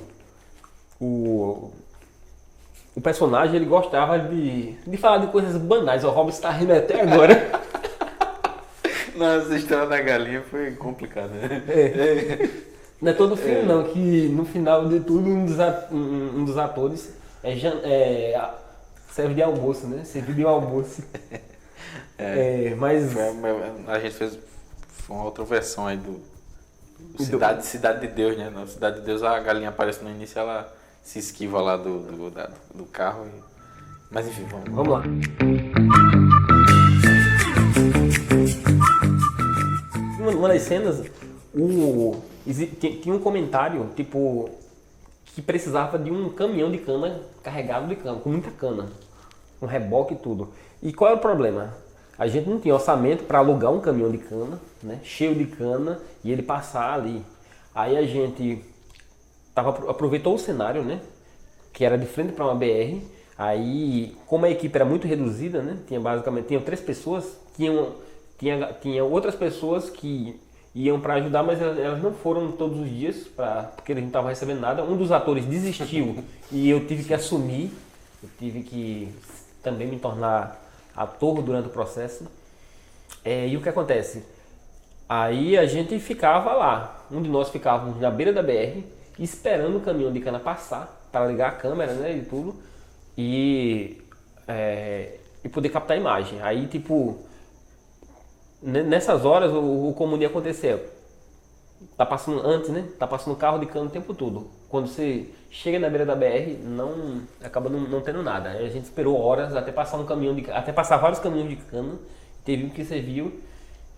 personagem ele gostava de falar de coisas banais. O Robson está rindo até agora. Nossa, a história da galinha foi complicada, né? Não é todo filme não, que no final de tudo um dos atores serve de almoço, né? Serviu de almoço. Mas... A gente fez uma outra versão aí do Cidade de Deus, né? Na Cidade de Deus a galinha aparece no início, ela se esquiva lá do carro. Mas enfim, vamos lá. Uma das cenas, tinha um comentário, tipo, que precisava de um caminhão de cana carregado de cana, com muita cana, um reboque e tudo. E qual era o problema? A gente não tinha orçamento para alugar um caminhão de cana, né, cheio de cana, e ele passar ali. Aí a gente aproveitou o cenário, né, que era de frente para uma BR. Aí, como a equipe era muito reduzida, né, tinha 3 pessoas, tinha outras pessoas que iam para ajudar, mas elas não foram todos os dias, porque eles não estavam recebendo nada. Um dos atores desistiu e eu tive que assumir, eu tive que também me tornar ator durante o processo. E o que acontece? Aí a gente ficava lá, um de nós ficávamos na beira da BR, esperando o caminhão de cana passar, para ligar a câmera, né, e tudo, e poder captar a imagem. Aí, tipo, nessas horas o comum ia acontecer. Tá passando antes, né? Tá passando carro de cana o tempo todo. Quando você chega na beira da BR, acaba não tendo nada. Aí a gente esperou horas até passar até passar vários caminhões de cana. Teve um que serviu.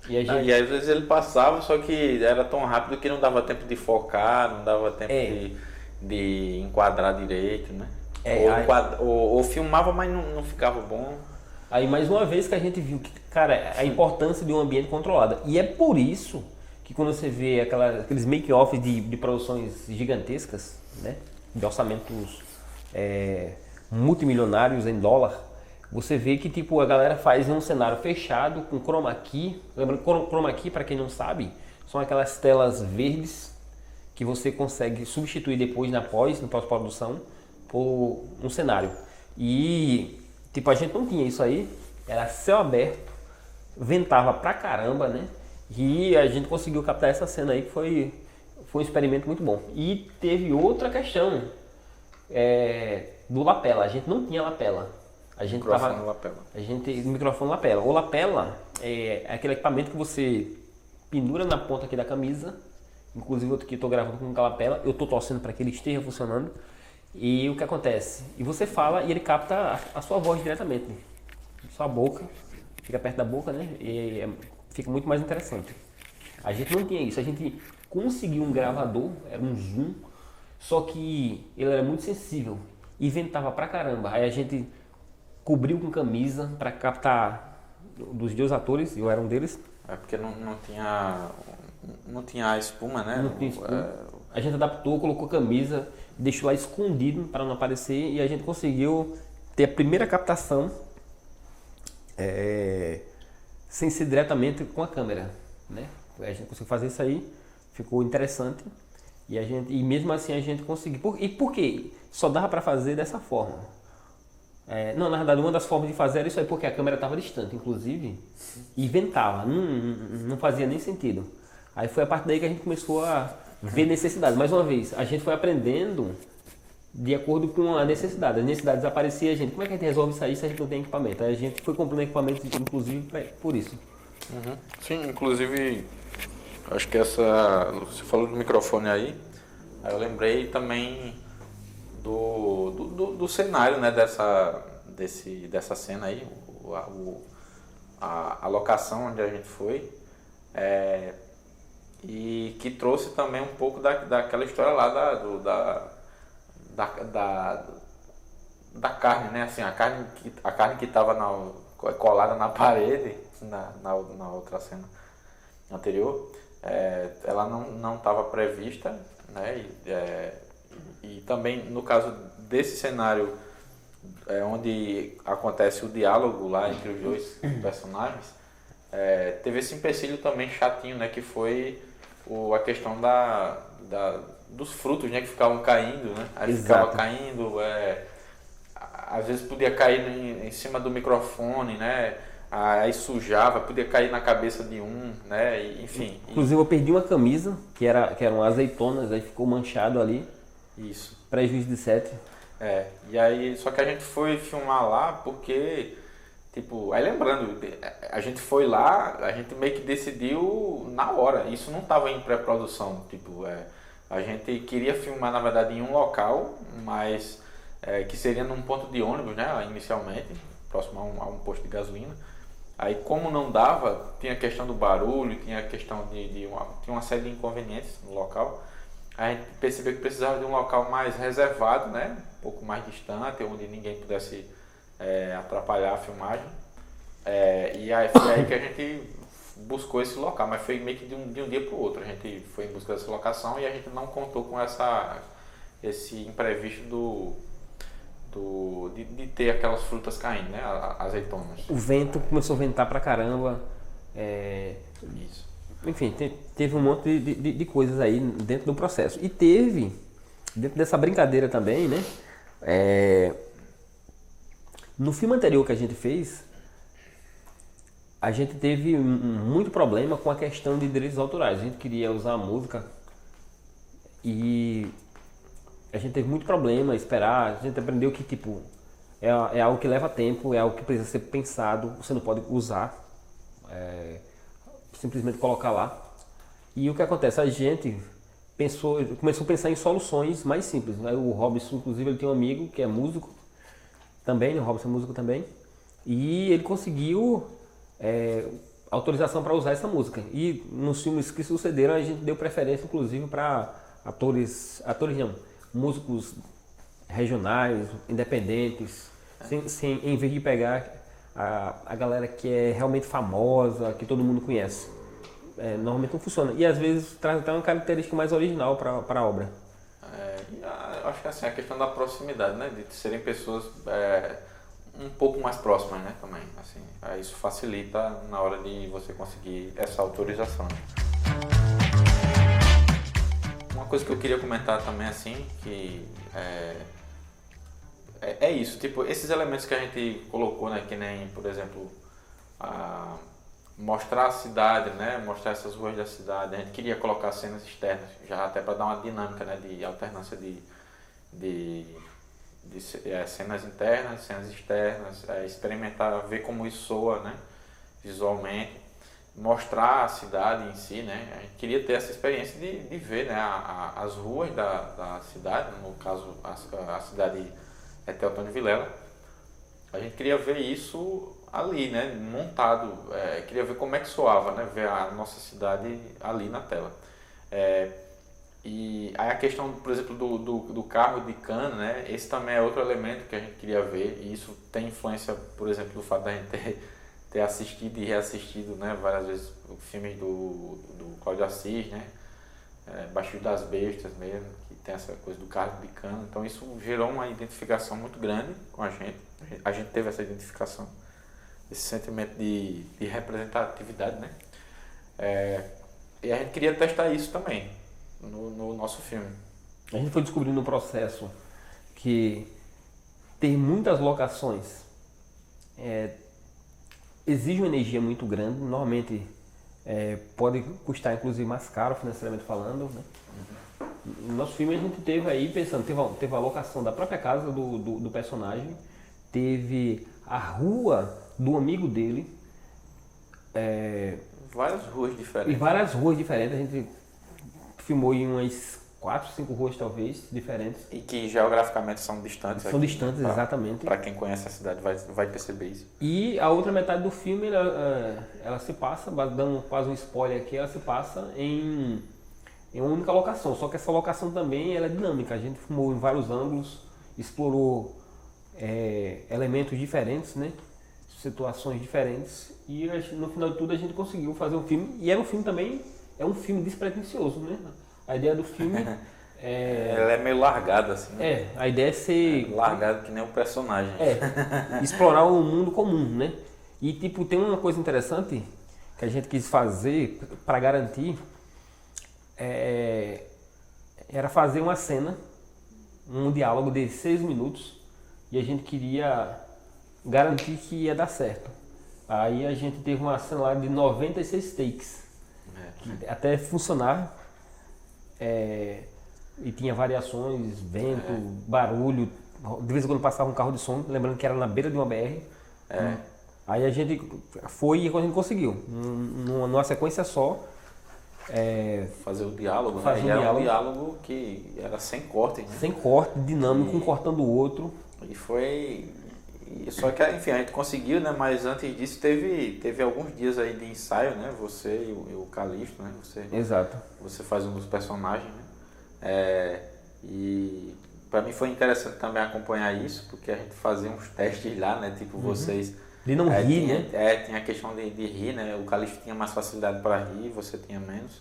E às vezes ele passava, só que era tão rápido que não dava tempo de focar, não dava tempo de enquadrar direito, né? Ou filmava, mas não ficava bom. Aí mais uma vez que a gente viu que, cara, a importância de um ambiente controlado. E é por isso que quando você vê aqueles make-off de produções gigantescas, né, de orçamentos multimilionários em dólar, você vê que tipo a galera faz um cenário fechado com chroma key. Lembrando, chroma key, para quem não sabe, são aquelas telas verdes que você consegue substituir depois no pós-produção por um cenário. E tipo, a gente não tinha isso aí. era céu aberto, ventava pra caramba, né? E a gente conseguiu captar essa cena aí que foi um experimento muito bom. E teve outra questão do lapela. A gente não tinha lapela. A gente Microfone lapela. microfone lapela. O lapela é aquele equipamento que você pendura na ponta aqui da camisa. Inclusive eu aqui estou gravando com um lapela. Eu estou torcendo para que ele esteja funcionando. E o que acontece? E você fala e ele capta a sua voz diretamente. Sua boca. Fica perto da boca, né? E fica muito mais interessante. A gente não tinha isso. A gente conseguiu um gravador, era um Zoom, só que ele era muito sensível e ventava pra caramba. Aí a gente cobriu com camisa para captar dos dois atores, eu era um deles. É porque não tinha a espuma, né? Não tinha espuma. A gente adaptou, colocou camisa, deixou lá escondido para não aparecer e a gente conseguiu ter a primeira captação sem ser diretamente com a câmera, né? A gente conseguiu fazer isso aí, ficou interessante e mesmo assim a gente conseguiu. E por quê? Só dava para fazer dessa forma. Não, na verdade, uma das formas de fazer era isso aí, porque a câmera estava distante, inclusive, e ventava, não fazia nem sentido. Aí foi a partir daí que a gente começou a ver necessidades. Mais uma vez, a gente foi aprendendo de acordo com a necessidade. As necessidades apareciam, a gente, como é que a gente resolve isso aí se a gente não tem equipamento? Aí a gente foi comprando equipamento, inclusive, por isso. Uhum. Sim, inclusive, acho que você falou do microfone aí eu lembrei também do cenário, né, dessa cena aí, a locação onde a gente foi, e que trouxe também um pouco daquela história lá da carne, né, assim, a carne que estava colada na parede, na outra cena anterior, ela não estava prevista, né, e também no caso desse cenário onde acontece o diálogo lá entre os dois personagens, teve esse empecilho também chatinho, né, que foi a questão dos frutos, né, que ficavam caindo, né, aí ficava caindo, às vezes podia cair em cima do microfone, né, aí sujava, podia cair na cabeça de um, né, enfim. Inclusive eu perdi uma camisa, que eram azeitonas, aí ficou manchado ali. Isso. Prejuízo de 7. E aí, só que a gente foi filmar lá porque, tipo, aí lembrando, a gente foi lá, a gente meio que decidiu na hora, isso não estava em pré-produção, tipo, a gente queria filmar, na verdade, em um local, mas que seria num ponto de ônibus, né, inicialmente, próximo a um posto de gasolina. Aí, como não dava, tinha a questão do barulho, tinha a questão tinha uma série de inconvenientes no local. A gente percebeu que precisava de um local mais reservado, né? Um pouco mais distante, onde ninguém pudesse atrapalhar a filmagem. E aí foi aí que a gente buscou esse local, mas foi meio que de um dia para o outro. A gente foi em busca dessa locação e a gente não contou com esse imprevisto de ter aquelas frutas caindo, né? Azeitonas. O vento começou a ventar pra caramba. Isso. Enfim, teve um monte de coisas aí dentro do processo. E teve, dentro dessa brincadeira também, né? No filme anterior que a gente fez, a gente teve muito problema com a questão de direitos autorais. A gente queria usar a música e a gente teve muito problema, esperar. A gente aprendeu que, tipo, é algo que leva tempo, é algo que precisa ser pensado. Você não pode usar, simplesmente colocar lá. E o que acontece? A gente começou a pensar em soluções mais simples, né? O Robson, inclusive, ele tem um amigo que é músico também, né? O Robson é músico também. E ele conseguiu autorização para usar essa música. E nos filmes que sucederam, a gente deu preferência, inclusive, para músicos regionais, independentes, em vez de pegar a galera que é realmente famosa, que todo mundo conhece. Normalmente não funciona. E às vezes traz até uma característica mais original para a obra. Eu acho que assim, a questão da proximidade, né? De serem pessoas um pouco mais próximas, né? Também. Assim, isso facilita na hora de você conseguir essa autorização. Né? Uma coisa que eu queria comentar também, assim, que é isso, tipo, esses elementos que a gente colocou, né, que nem, por exemplo, mostrar a cidade, né? Mostrar essas ruas da cidade. A gente queria colocar cenas externas, já até para dar uma dinâmica, né? De alternância de cenas internas, cenas externas, experimentar, ver como isso soa, né? Visualmente, mostrar a cidade em si, né? A gente queria ter essa experiência de ver, né? As ruas da cidade, no caso a cidade é Teotônio Vilela. A gente queria ver isso ali, né? Montado, queria ver como é que soava, né? Ver a nossa cidade ali na tela. E aí a questão, por exemplo, do carro de cana, né? Esse também é outro elemento que a gente queria ver, e isso tem influência, por exemplo, do fato da gente ter assistido e reassistido, né? Várias vezes filmes do Cláudio Assis, né? Baixo das Bestas mesmo, que tem essa coisa do carro de cana. Então isso gerou uma identificação muito grande com a gente. A gente teve essa identificação, esse sentimento de representatividade, né? E a gente queria testar isso também no nosso filme. A gente foi descobrindo no processo que ter muitas locações exige uma energia muito grande. Normalmente pode custar inclusive mais caro financeiramente falando, né? No nosso filme a gente teve aí pensando, teve a locação da própria casa do personagem, teve a rua do amigo dele, várias ruas diferentes. E várias ruas diferentes. A gente filmou em umas 4, 5 ruas talvez diferentes. E que geograficamente são distantes. São distantes, exatamente. Para quem conhece a cidade vai perceber isso. E a outra metade do filme, ela se passa, dando quase um spoiler aqui, ela se passa em uma única locação. Só que essa locação também ela é dinâmica. A gente filmou em vários ângulos, explorou elementos diferentes, né? Situações diferentes. E no final de tudo a gente conseguiu fazer um filme. E era um filme também, um filme despretensioso, né? A ideia do filme ela é meio largada, assim. Né? A ideia é ser... largado que nem um personagem. Explorar um mundo comum, né? E tipo, tem uma coisa interessante que a gente quis fazer para garantir, era fazer uma cena, um diálogo de 6 minutos, e a gente queria garantir que ia dar certo. Aí a gente teve uma cena lá de 96 takes, até funcionar. E tinha variações, vento, barulho, de vez em quando passava um carro de som, lembrando que era na beira de uma BR. Aí a gente foi e a gente conseguiu, numa sequência só. Fazer o diálogo, né? Fazer um diálogo que era sem corte. Né? Sem corte, dinâmico, um cortando o outro. E foi... Só que, enfim, a gente conseguiu, né? Mas antes disso teve alguns dias aí de ensaio, né? Você e o Calixto, né? Exato. Você faz um dos personagens, né? E para mim foi interessante também acompanhar isso, porque a gente fazia uns testes lá, né? Tipo, vocês... De não rir, né? Tinha a questão de rir, né? O Calixto tinha mais facilidade para rir, você tinha menos.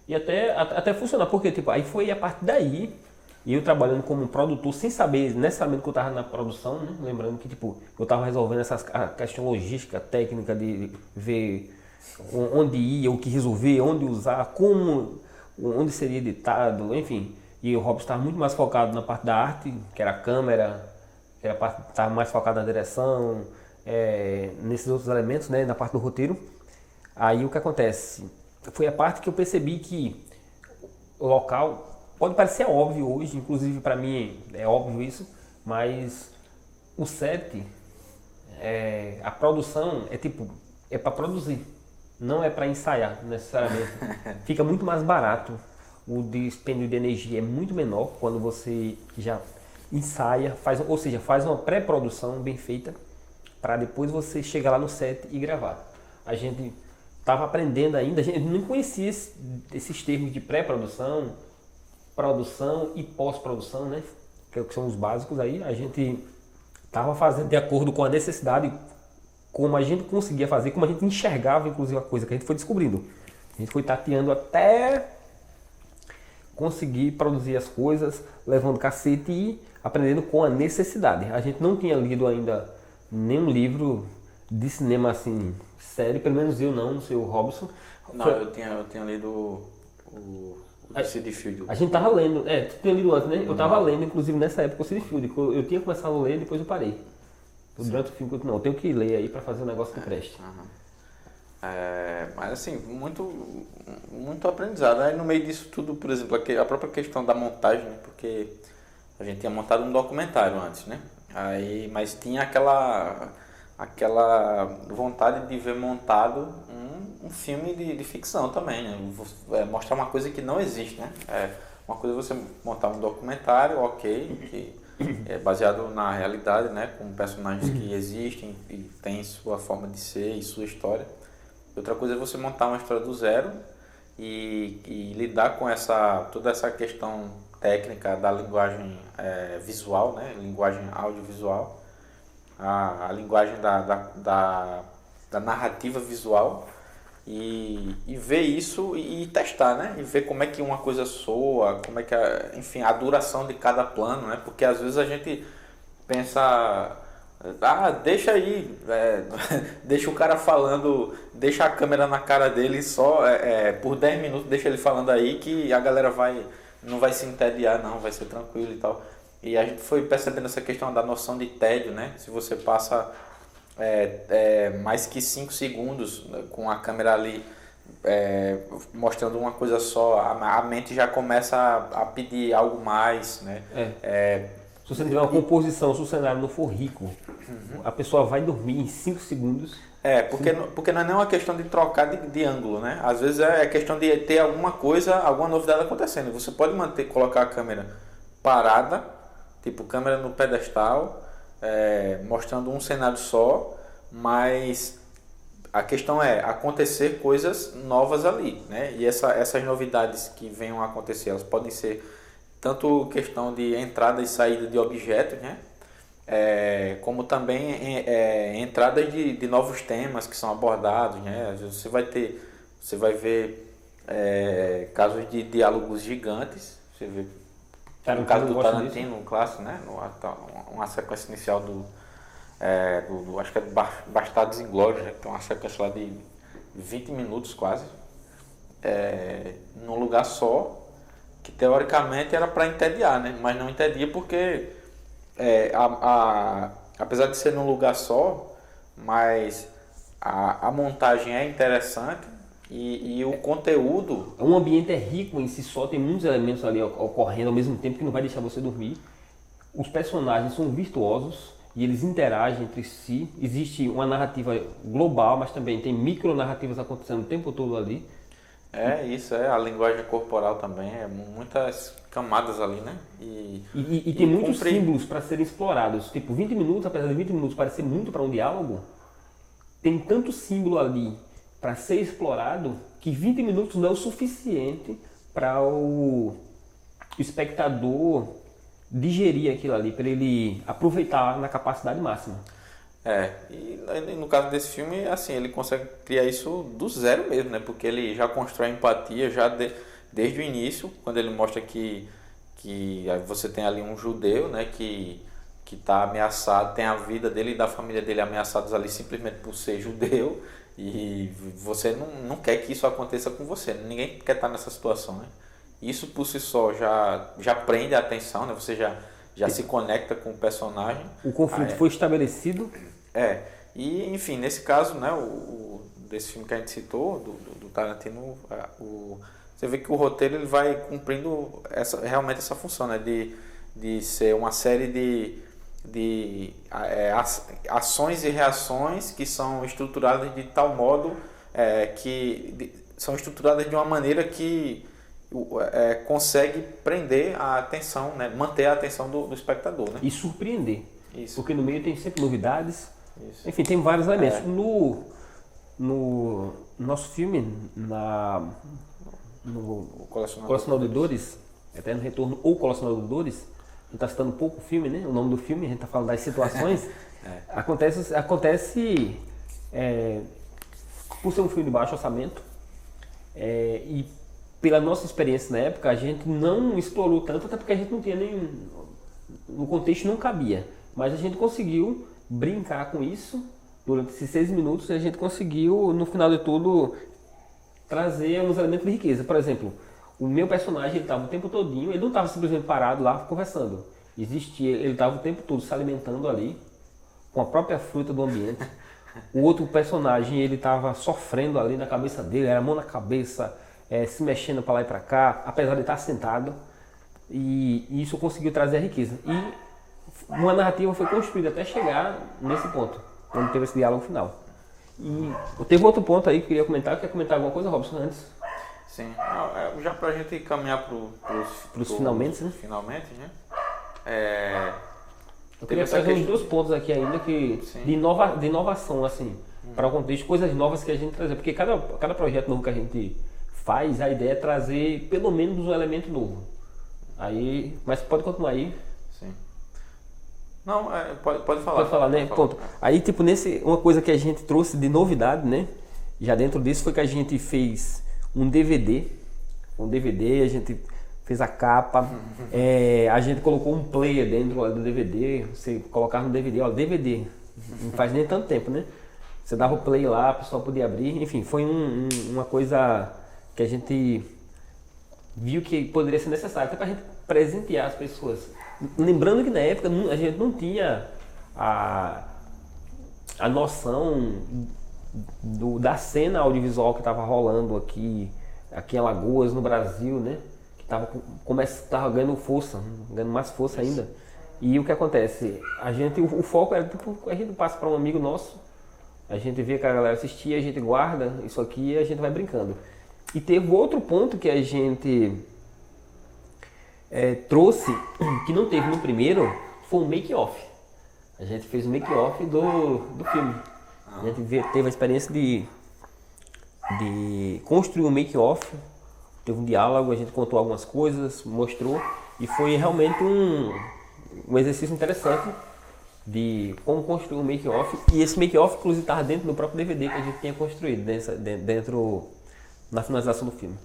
E até funcionar, porque tipo, aí foi a partir daí... E eu trabalhando como produtor, sem saber necessariamente que eu estava na produção, né? Lembrando que tipo, eu estava resolvendo a questão logística, técnica, de ver onde ir, o que resolver, onde usar, onde seria editado, enfim. E o Robson estava muito mais focado na parte da arte, que era a câmera, que era a parte que estava mais focado na direção, nesses outros elementos, né? Na parte do roteiro. Aí o que acontece? Foi a parte que eu percebi que o local... Pode parecer óbvio hoje, inclusive para mim é óbvio isso, mas o set, a produção é para produzir, não é para ensaiar necessariamente. Fica muito mais barato, o dispêndio de energia é muito menor quando você já ensaia, faz uma pré-produção bem feita para depois você chegar lá no set e gravar. A gente estava aprendendo ainda, a gente não conhecia esses termos de pré-produção, produção e pós-produção, né? Que são os básicos aí. A gente estava fazendo de acordo com a necessidade, como a gente conseguia fazer, como a gente enxergava, inclusive, a coisa que a gente foi descobrindo. A gente foi tateando até conseguir produzir as coisas, levando cacete e aprendendo com a necessidade. A gente não tinha lido ainda nenhum livro de cinema assim, sério, pelo menos eu não sei o Robson. Não, eu tinha lido o Sid Field. A gente tava lendo, tu tinha lido antes, né? Eu tava lendo, inclusive nessa época, o Sid Field. Eu tinha começado a ler, depois eu parei. Durante o filme, não, eu tenho que ler aí para fazer um negócio que preste. Mas assim, muito aprendizado. Aí no meio disso tudo, por exemplo, a própria questão da montagem, né? Porque a gente tinha montado um documentário antes, né? Aí, mas tinha aquela vontade de ver montado um filme de ficção também, né? Mostrar uma coisa que não existe, né? Uma coisa é você montar um documentário, ok, que é baseado na realidade, né? Com personagens que existem e têm sua forma de ser e sua história. Outra coisa é você montar uma história do zero e lidar com toda essa questão técnica da linguagem visual, né? Linguagem audiovisual, a linguagem da narrativa visual e ver isso e testar, né? E ver como é que uma coisa soa, como é que enfim, a duração de cada plano, né? Porque às vezes a gente pensa, deixa aí, deixa o cara falando, deixa a câmera na cara dele só por 10 minutos, deixa ele falando aí que a galera não vai se entediar não, vai ser tranquilo e tal. E a gente foi percebendo essa questão da noção de tédio, né? Se você passa mais que 5 segundos com a câmera ali mostrando uma coisa só, a mente já começa a pedir algo mais, né? Se você não tiver uma composição, se o cenário não for rico, a pessoa vai dormir em 5 segundos. Porque não é nem uma questão de trocar de ângulo, né? Às vezes é questão de ter alguma coisa, alguma novidade acontecendo. Você pode colocar a câmera parada, tipo câmera no pedestal, mostrando um cenário só, mas a questão é acontecer coisas novas ali, né? E essas novidades que venham a acontecer, elas podem ser tanto questão de entrada e saída de objetos, né? Como também entrada de novos temas que são abordados, né? Às vezes você vai ver casos de diálogos gigantes, você vê no caso do Tarantino, um clássico, né? Uma sequência inicial acho que é do Bastardos Inglórios, né? Tem uma sequência lá de 20 minutos quase, num lugar só, que teoricamente era para entediar, né? Mas não entedia porque apesar de ser num lugar só, mas a montagem é interessante e o conteúdo... O ambiente é rico em si só, tem muitos elementos ali ocorrendo ao mesmo tempo que não vai deixar você dormir. Os personagens são virtuosos e eles interagem entre si. Existe uma narrativa global, mas também tem micronarrativas acontecendo o tempo todo ali. A linguagem corporal também, muitas camadas ali, né? E tem muitos símbolos para serem explorados. Tipo, 20 minutos, apesar de 20 minutos parecer muito para um diálogo, tem tanto símbolo ali para ser explorado que 20 minutos não é o suficiente para o espectador digerir aquilo ali, para ele aproveitar na capacidade máxima. E no caso desse filme, assim, ele consegue criar isso do zero mesmo, né? Porque ele já constrói empatia desde o início, quando ele mostra que você tem ali um judeu, né? Que está ameaçado, tem a vida dele e da família dele ameaçados ali simplesmente por ser judeu, e você não quer que isso aconteça com você, ninguém quer estar nessa situação, né? Isso por si só já prende a atenção, né? Você já se conecta com o personagem. O conflito foi estabelecido. E enfim, nesse caso, né, desse filme que a gente citou, do Tarantino, você vê que o roteiro ele vai cumprindo realmente essa função, né, de ser uma série de ações e reações que são estruturadas de tal modo são estruturadas de uma maneira que consegue prender a atenção, né? Manter a atenção do espectador, né? E surpreender. Isso. Porque no meio tem sempre novidades. Isso. Enfim, tem vários elementos. No nosso filme, no Colecionador de Dores, Eterno Retorno ou Colecionador de Dores, a gente está citando pouco o filme, né? O nome do filme, a gente está falando das situações. Acontece por ser um filme de baixo orçamento e pela nossa experiência na época, a gente não explorou tanto, até porque a gente não tinha nem... No contexto não cabia. Mas a gente conseguiu brincar com isso durante esses 6 minutos e a gente conseguiu, no final de tudo, trazer uns elementos de riqueza. Por exemplo, o meu personagem, ele estava o tempo todinho, ele não estava simplesmente parado lá conversando. Ele estava o tempo todo se alimentando ali, com a própria fruta do ambiente. O outro personagem, ele estava sofrendo ali na cabeça dele, era a mão na cabeça, se mexendo para lá e para cá, apesar de estar sentado. E isso conseguiu trazer a riqueza. E uma narrativa foi construída até chegar nesse ponto, onde teve esse diálogo final. E teve outro ponto aí que eu queria comentar. Quer comentar alguma coisa, Robson, antes? Sim, já para a gente caminhar para os finalmente, né? Finalmente, né? Eu queria trazer uns 2 pontos aqui ainda de inovação, assim, para o contexto, coisas novas que a gente trazer. Porque cada projeto novo que a gente faz, a ideia é trazer pelo menos um elemento novo. Aí, mas pode continuar aí. Sim. Não, pode falar. Pode falar, né? Ponto. Aí, tipo, uma coisa que a gente trouxe de novidade, né? Já dentro disso foi que a gente fez um DVD. A gente fez a capa. A gente colocou um player dentro do DVD. Você colocava no DVD, ó, DVD. Não faz nem tanto tempo, né? Você dava o play lá, a pessoa podia abrir. Enfim, foi uma coisa que a gente viu que poderia ser necessário, até para a gente presentear as pessoas. Lembrando que na época a gente não tinha a noção da cena audiovisual que estava rolando aqui em Alagoas, no Brasil, né? Que estava ganhando força, ganhando mais força ainda. E o que acontece? O foco era tipo, a gente passa para um amigo nosso, a gente vê que a galera assistia, a gente guarda isso aqui e a gente vai brincando. E teve outro ponto que a gente trouxe, que não teve no primeiro, foi um make-off. A gente fez um make-off do filme. A gente teve a experiência de construir um make-off, teve um diálogo, a gente contou algumas coisas, mostrou, e foi realmente um exercício interessante de como construir um make-off. E esse make-off, inclusive, estava dentro do próprio DVD que a gente tinha construído, dentro na finalização do filme.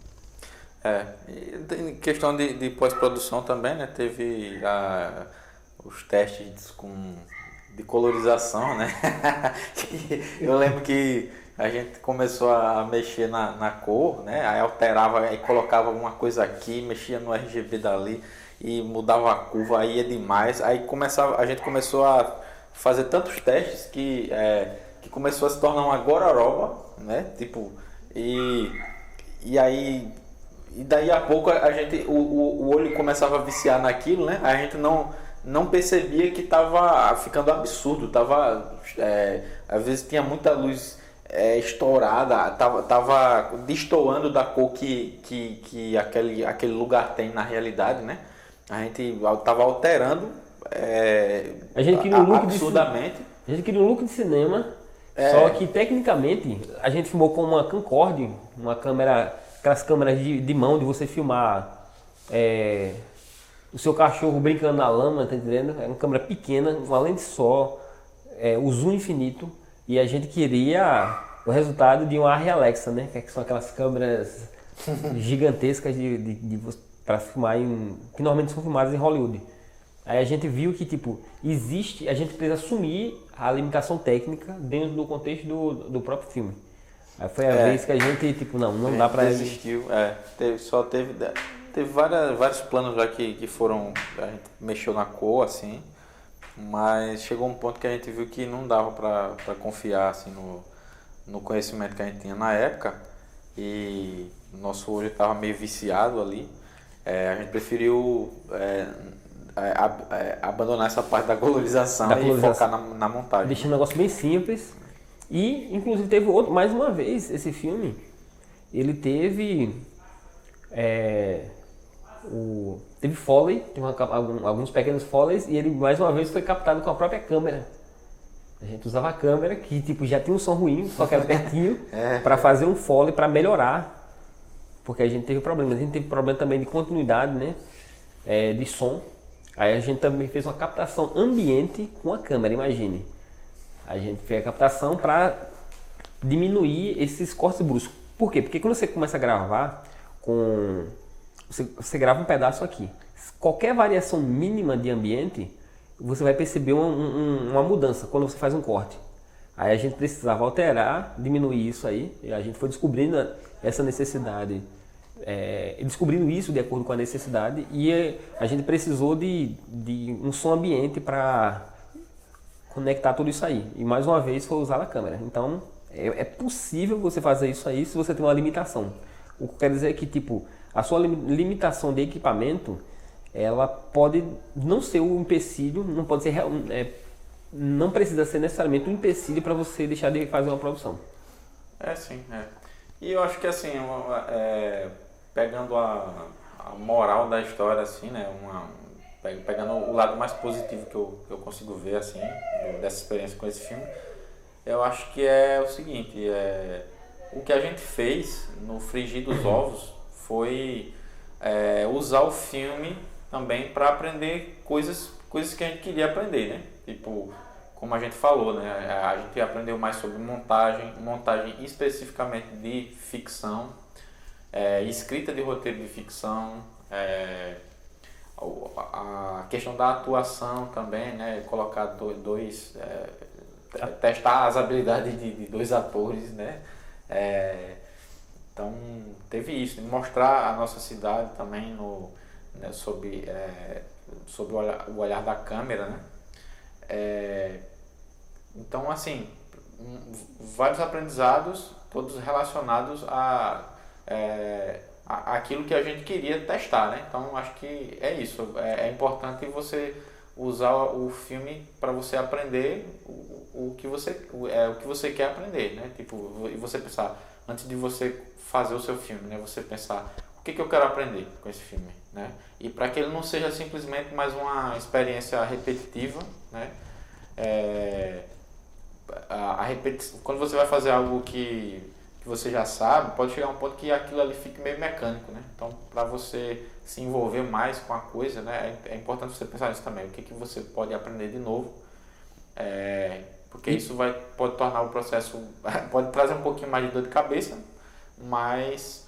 Em questão de pós-produção também, né? Teve os testes de colorização, né? Eu lembro que a gente começou a mexer na cor, né? Aí alterava, aí colocava uma coisa aqui, mexia no RGB dali e mudava a curva, aí ia demais. Aí a gente começou a fazer tantos testes que começou a se tornar uma gororoba, né? Tipo, e aí, e daí a pouco o olho começava a viciar naquilo, né? A gente não percebia que estava ficando absurdo, às vezes tinha muita luz estourada, tava destoando da cor que aquele lugar tem na realidade, né? A gente tava alterando a gente queria um look absurdamente. A gente queria um look de cinema. Só que tecnicamente a gente filmou com uma Camcorder, uma câmera, aquelas câmeras de mão de você filmar o seu cachorro brincando na lama, tá entendendo? É uma câmera pequena, uma lente só, o zoom infinito, e a gente queria o resultado de uma Arri Alexa, né? Que são aquelas câmeras gigantescas para filmar que normalmente são filmadas em Hollywood. Aí a gente viu que, tipo, a gente precisa assumir a limitação técnica dentro do contexto do próprio filme. Aí foi a vez que a gente, tipo, não dá pra... Desistiu, teve vários planos lá que foram, a gente mexeu na cor, assim, mas chegou um ponto que a gente viu que não dava pra confiar, assim, no conhecimento que a gente tinha na época, e nosso olho estava meio viciado ali. A gente preferiu abandonar essa parte da colorização e focar na montagem. Deixando um negócio bem simples. E, inclusive, teve mais uma vez, esse filme, ele teve teve Foley, teve alguns pequenos Foleys, e ele, mais uma vez, foi captado com a própria câmera. A gente usava a câmera, que tipo, já tinha um som ruim, só que era pertinho, para fazer um Foley, para melhorar. Porque a gente teve problemas. A gente teve problema também de continuidade, né? De som. Aí a gente também fez uma captação ambiente com a câmera, imagine. A gente fez a captação para diminuir esses cortes bruscos. Por quê? Porque quando você começa a gravar, você grava um pedaço aqui. Qualquer variação mínima de ambiente, você vai perceber uma mudança quando você faz um corte. Aí a gente precisava alterar, diminuir isso aí. E a gente foi descobrindo essa necessidade, descobrindo isso de acordo com a necessidade, e a gente precisou de um som ambiente para conectar tudo isso aí. E mais uma vez foi usar a câmera. Então, é possível você fazer isso aí se você tem uma limitação. O que quer dizer é que, tipo, a sua limitação de equipamento, ela pode não ser um empecilho, não pode ser não precisa ser necessariamente um empecilho para você deixar de fazer uma produção. Sim. E eu acho que assim, pegando a moral da história, assim, né, pegando o lado mais positivo que eu consigo ver, assim, dessa experiência com esse filme, eu acho que é o seguinte, o que a gente fez no Frigir dos Ovos foi usar o filme também para aprender coisas que a gente queria aprender, né? Tipo, como a gente falou, né? A gente aprendeu mais sobre montagem especificamente de ficção, escrita de roteiro de ficção, a questão da atuação também, né? Colocar testar as habilidades de dois atores, né? Então teve isso, mostrar a nossa cidade também sob o olhar da câmera, né? Então, assim, vários aprendizados, todos relacionados àquilo que a gente queria testar, né? Então, acho que é isso. É importante você usar o filme para você aprender o que você quer aprender, né? Tipo, e você pensar, antes de você fazer o seu filme, né? Você pensar, o que eu quero aprender com esse filme, né? E para que ele não seja simplesmente mais uma experiência repetitiva, né? Quando você vai fazer algo que você já sabe, pode chegar a um ponto que aquilo ali fique meio mecânico, né? Então, para você se envolver mais com a coisa, né, é importante você pensar nisso também. O que você pode aprender de novo, porque isso pode tornar o processo, pode trazer um pouquinho mais de dor de cabeça, mas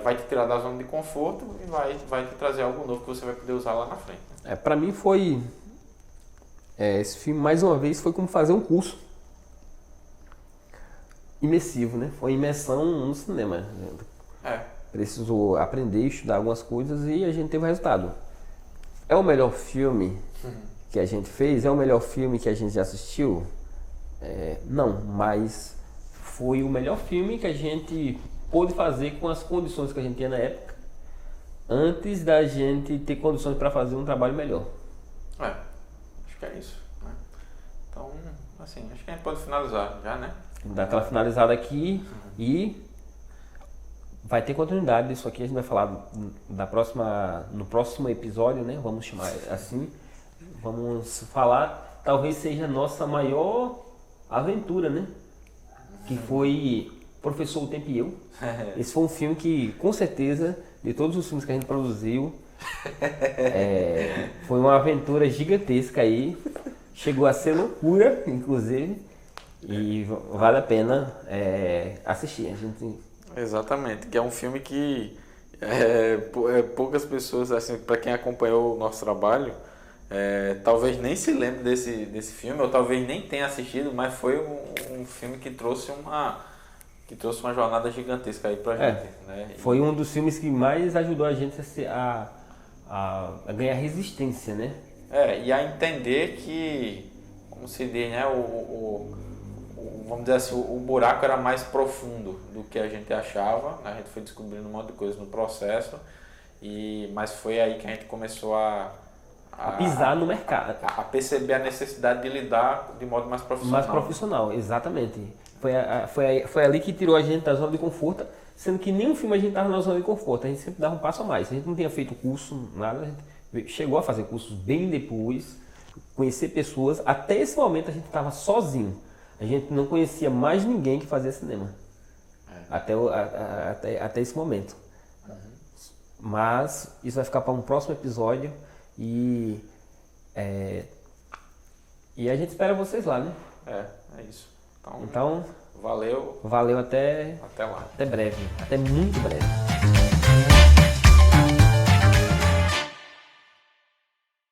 vai te tirar da zona de conforto e vai te trazer algo novo que você vai poder usar lá na frente. Para mim foi... esse filme, mais uma vez, foi como fazer um curso imersivo, né? Foi imersão no cinema. Precisou aprender, estudar algumas coisas e a gente teve o resultado. É o melhor filme que a gente fez? É o melhor filme que a gente já assistiu? Não, mas foi o melhor filme que a gente pôde fazer com as condições que a gente tinha na época, antes da gente ter condições para fazer um trabalho melhor. Acho que é isso, né? Então, assim, acho que a gente pode finalizar já, né? Dar aquela finalizada aqui e vai ter continuidade disso aqui. A gente vai falar no próximo episódio, né? Vamos chamar assim. Vamos falar, talvez seja a nossa maior aventura, né? Que foi Professor, o Tempo e Eu. Esse foi um filme que, com certeza, de todos os filmes que a gente produziu, foi uma aventura gigantesca aí. Chegou a ser loucura, inclusive. E vale a pena assistir. Exatamente, que é um filme que poucas pessoas, assim, para quem acompanhou o nosso trabalho, talvez nem se lembre desse filme, ou talvez nem tenha assistido, mas foi um filme que trouxe uma jornada gigantesca aí pra gente, né? Foi um dos filmes que mais ajudou a gente a ganhar resistência, né? E a entender que, como se diz, né, vamos dizer assim, o buraco era mais profundo do que a gente achava, né? A gente foi descobrindo um monte de coisa no processo, mas foi aí que a gente começou a pisar no mercado. A perceber a necessidade de lidar de modo mais profissional. Mais profissional, exatamente. Foi ali que tirou a gente da zona de conforto, sendo que nenhum filme a gente estava na zona de conforto, a gente sempre dava um passo a mais. A gente não tinha feito curso, nada, a gente chegou a fazer cursos bem depois, conhecer pessoas. Até esse momento a gente estava sozinho. A gente não conhecia mais ninguém que fazia cinema. Até esse momento. Mas isso vai ficar para um próximo episódio e a gente espera vocês lá, né? É isso. Então valeu. Valeu até lá. Até breve. Até muito breve.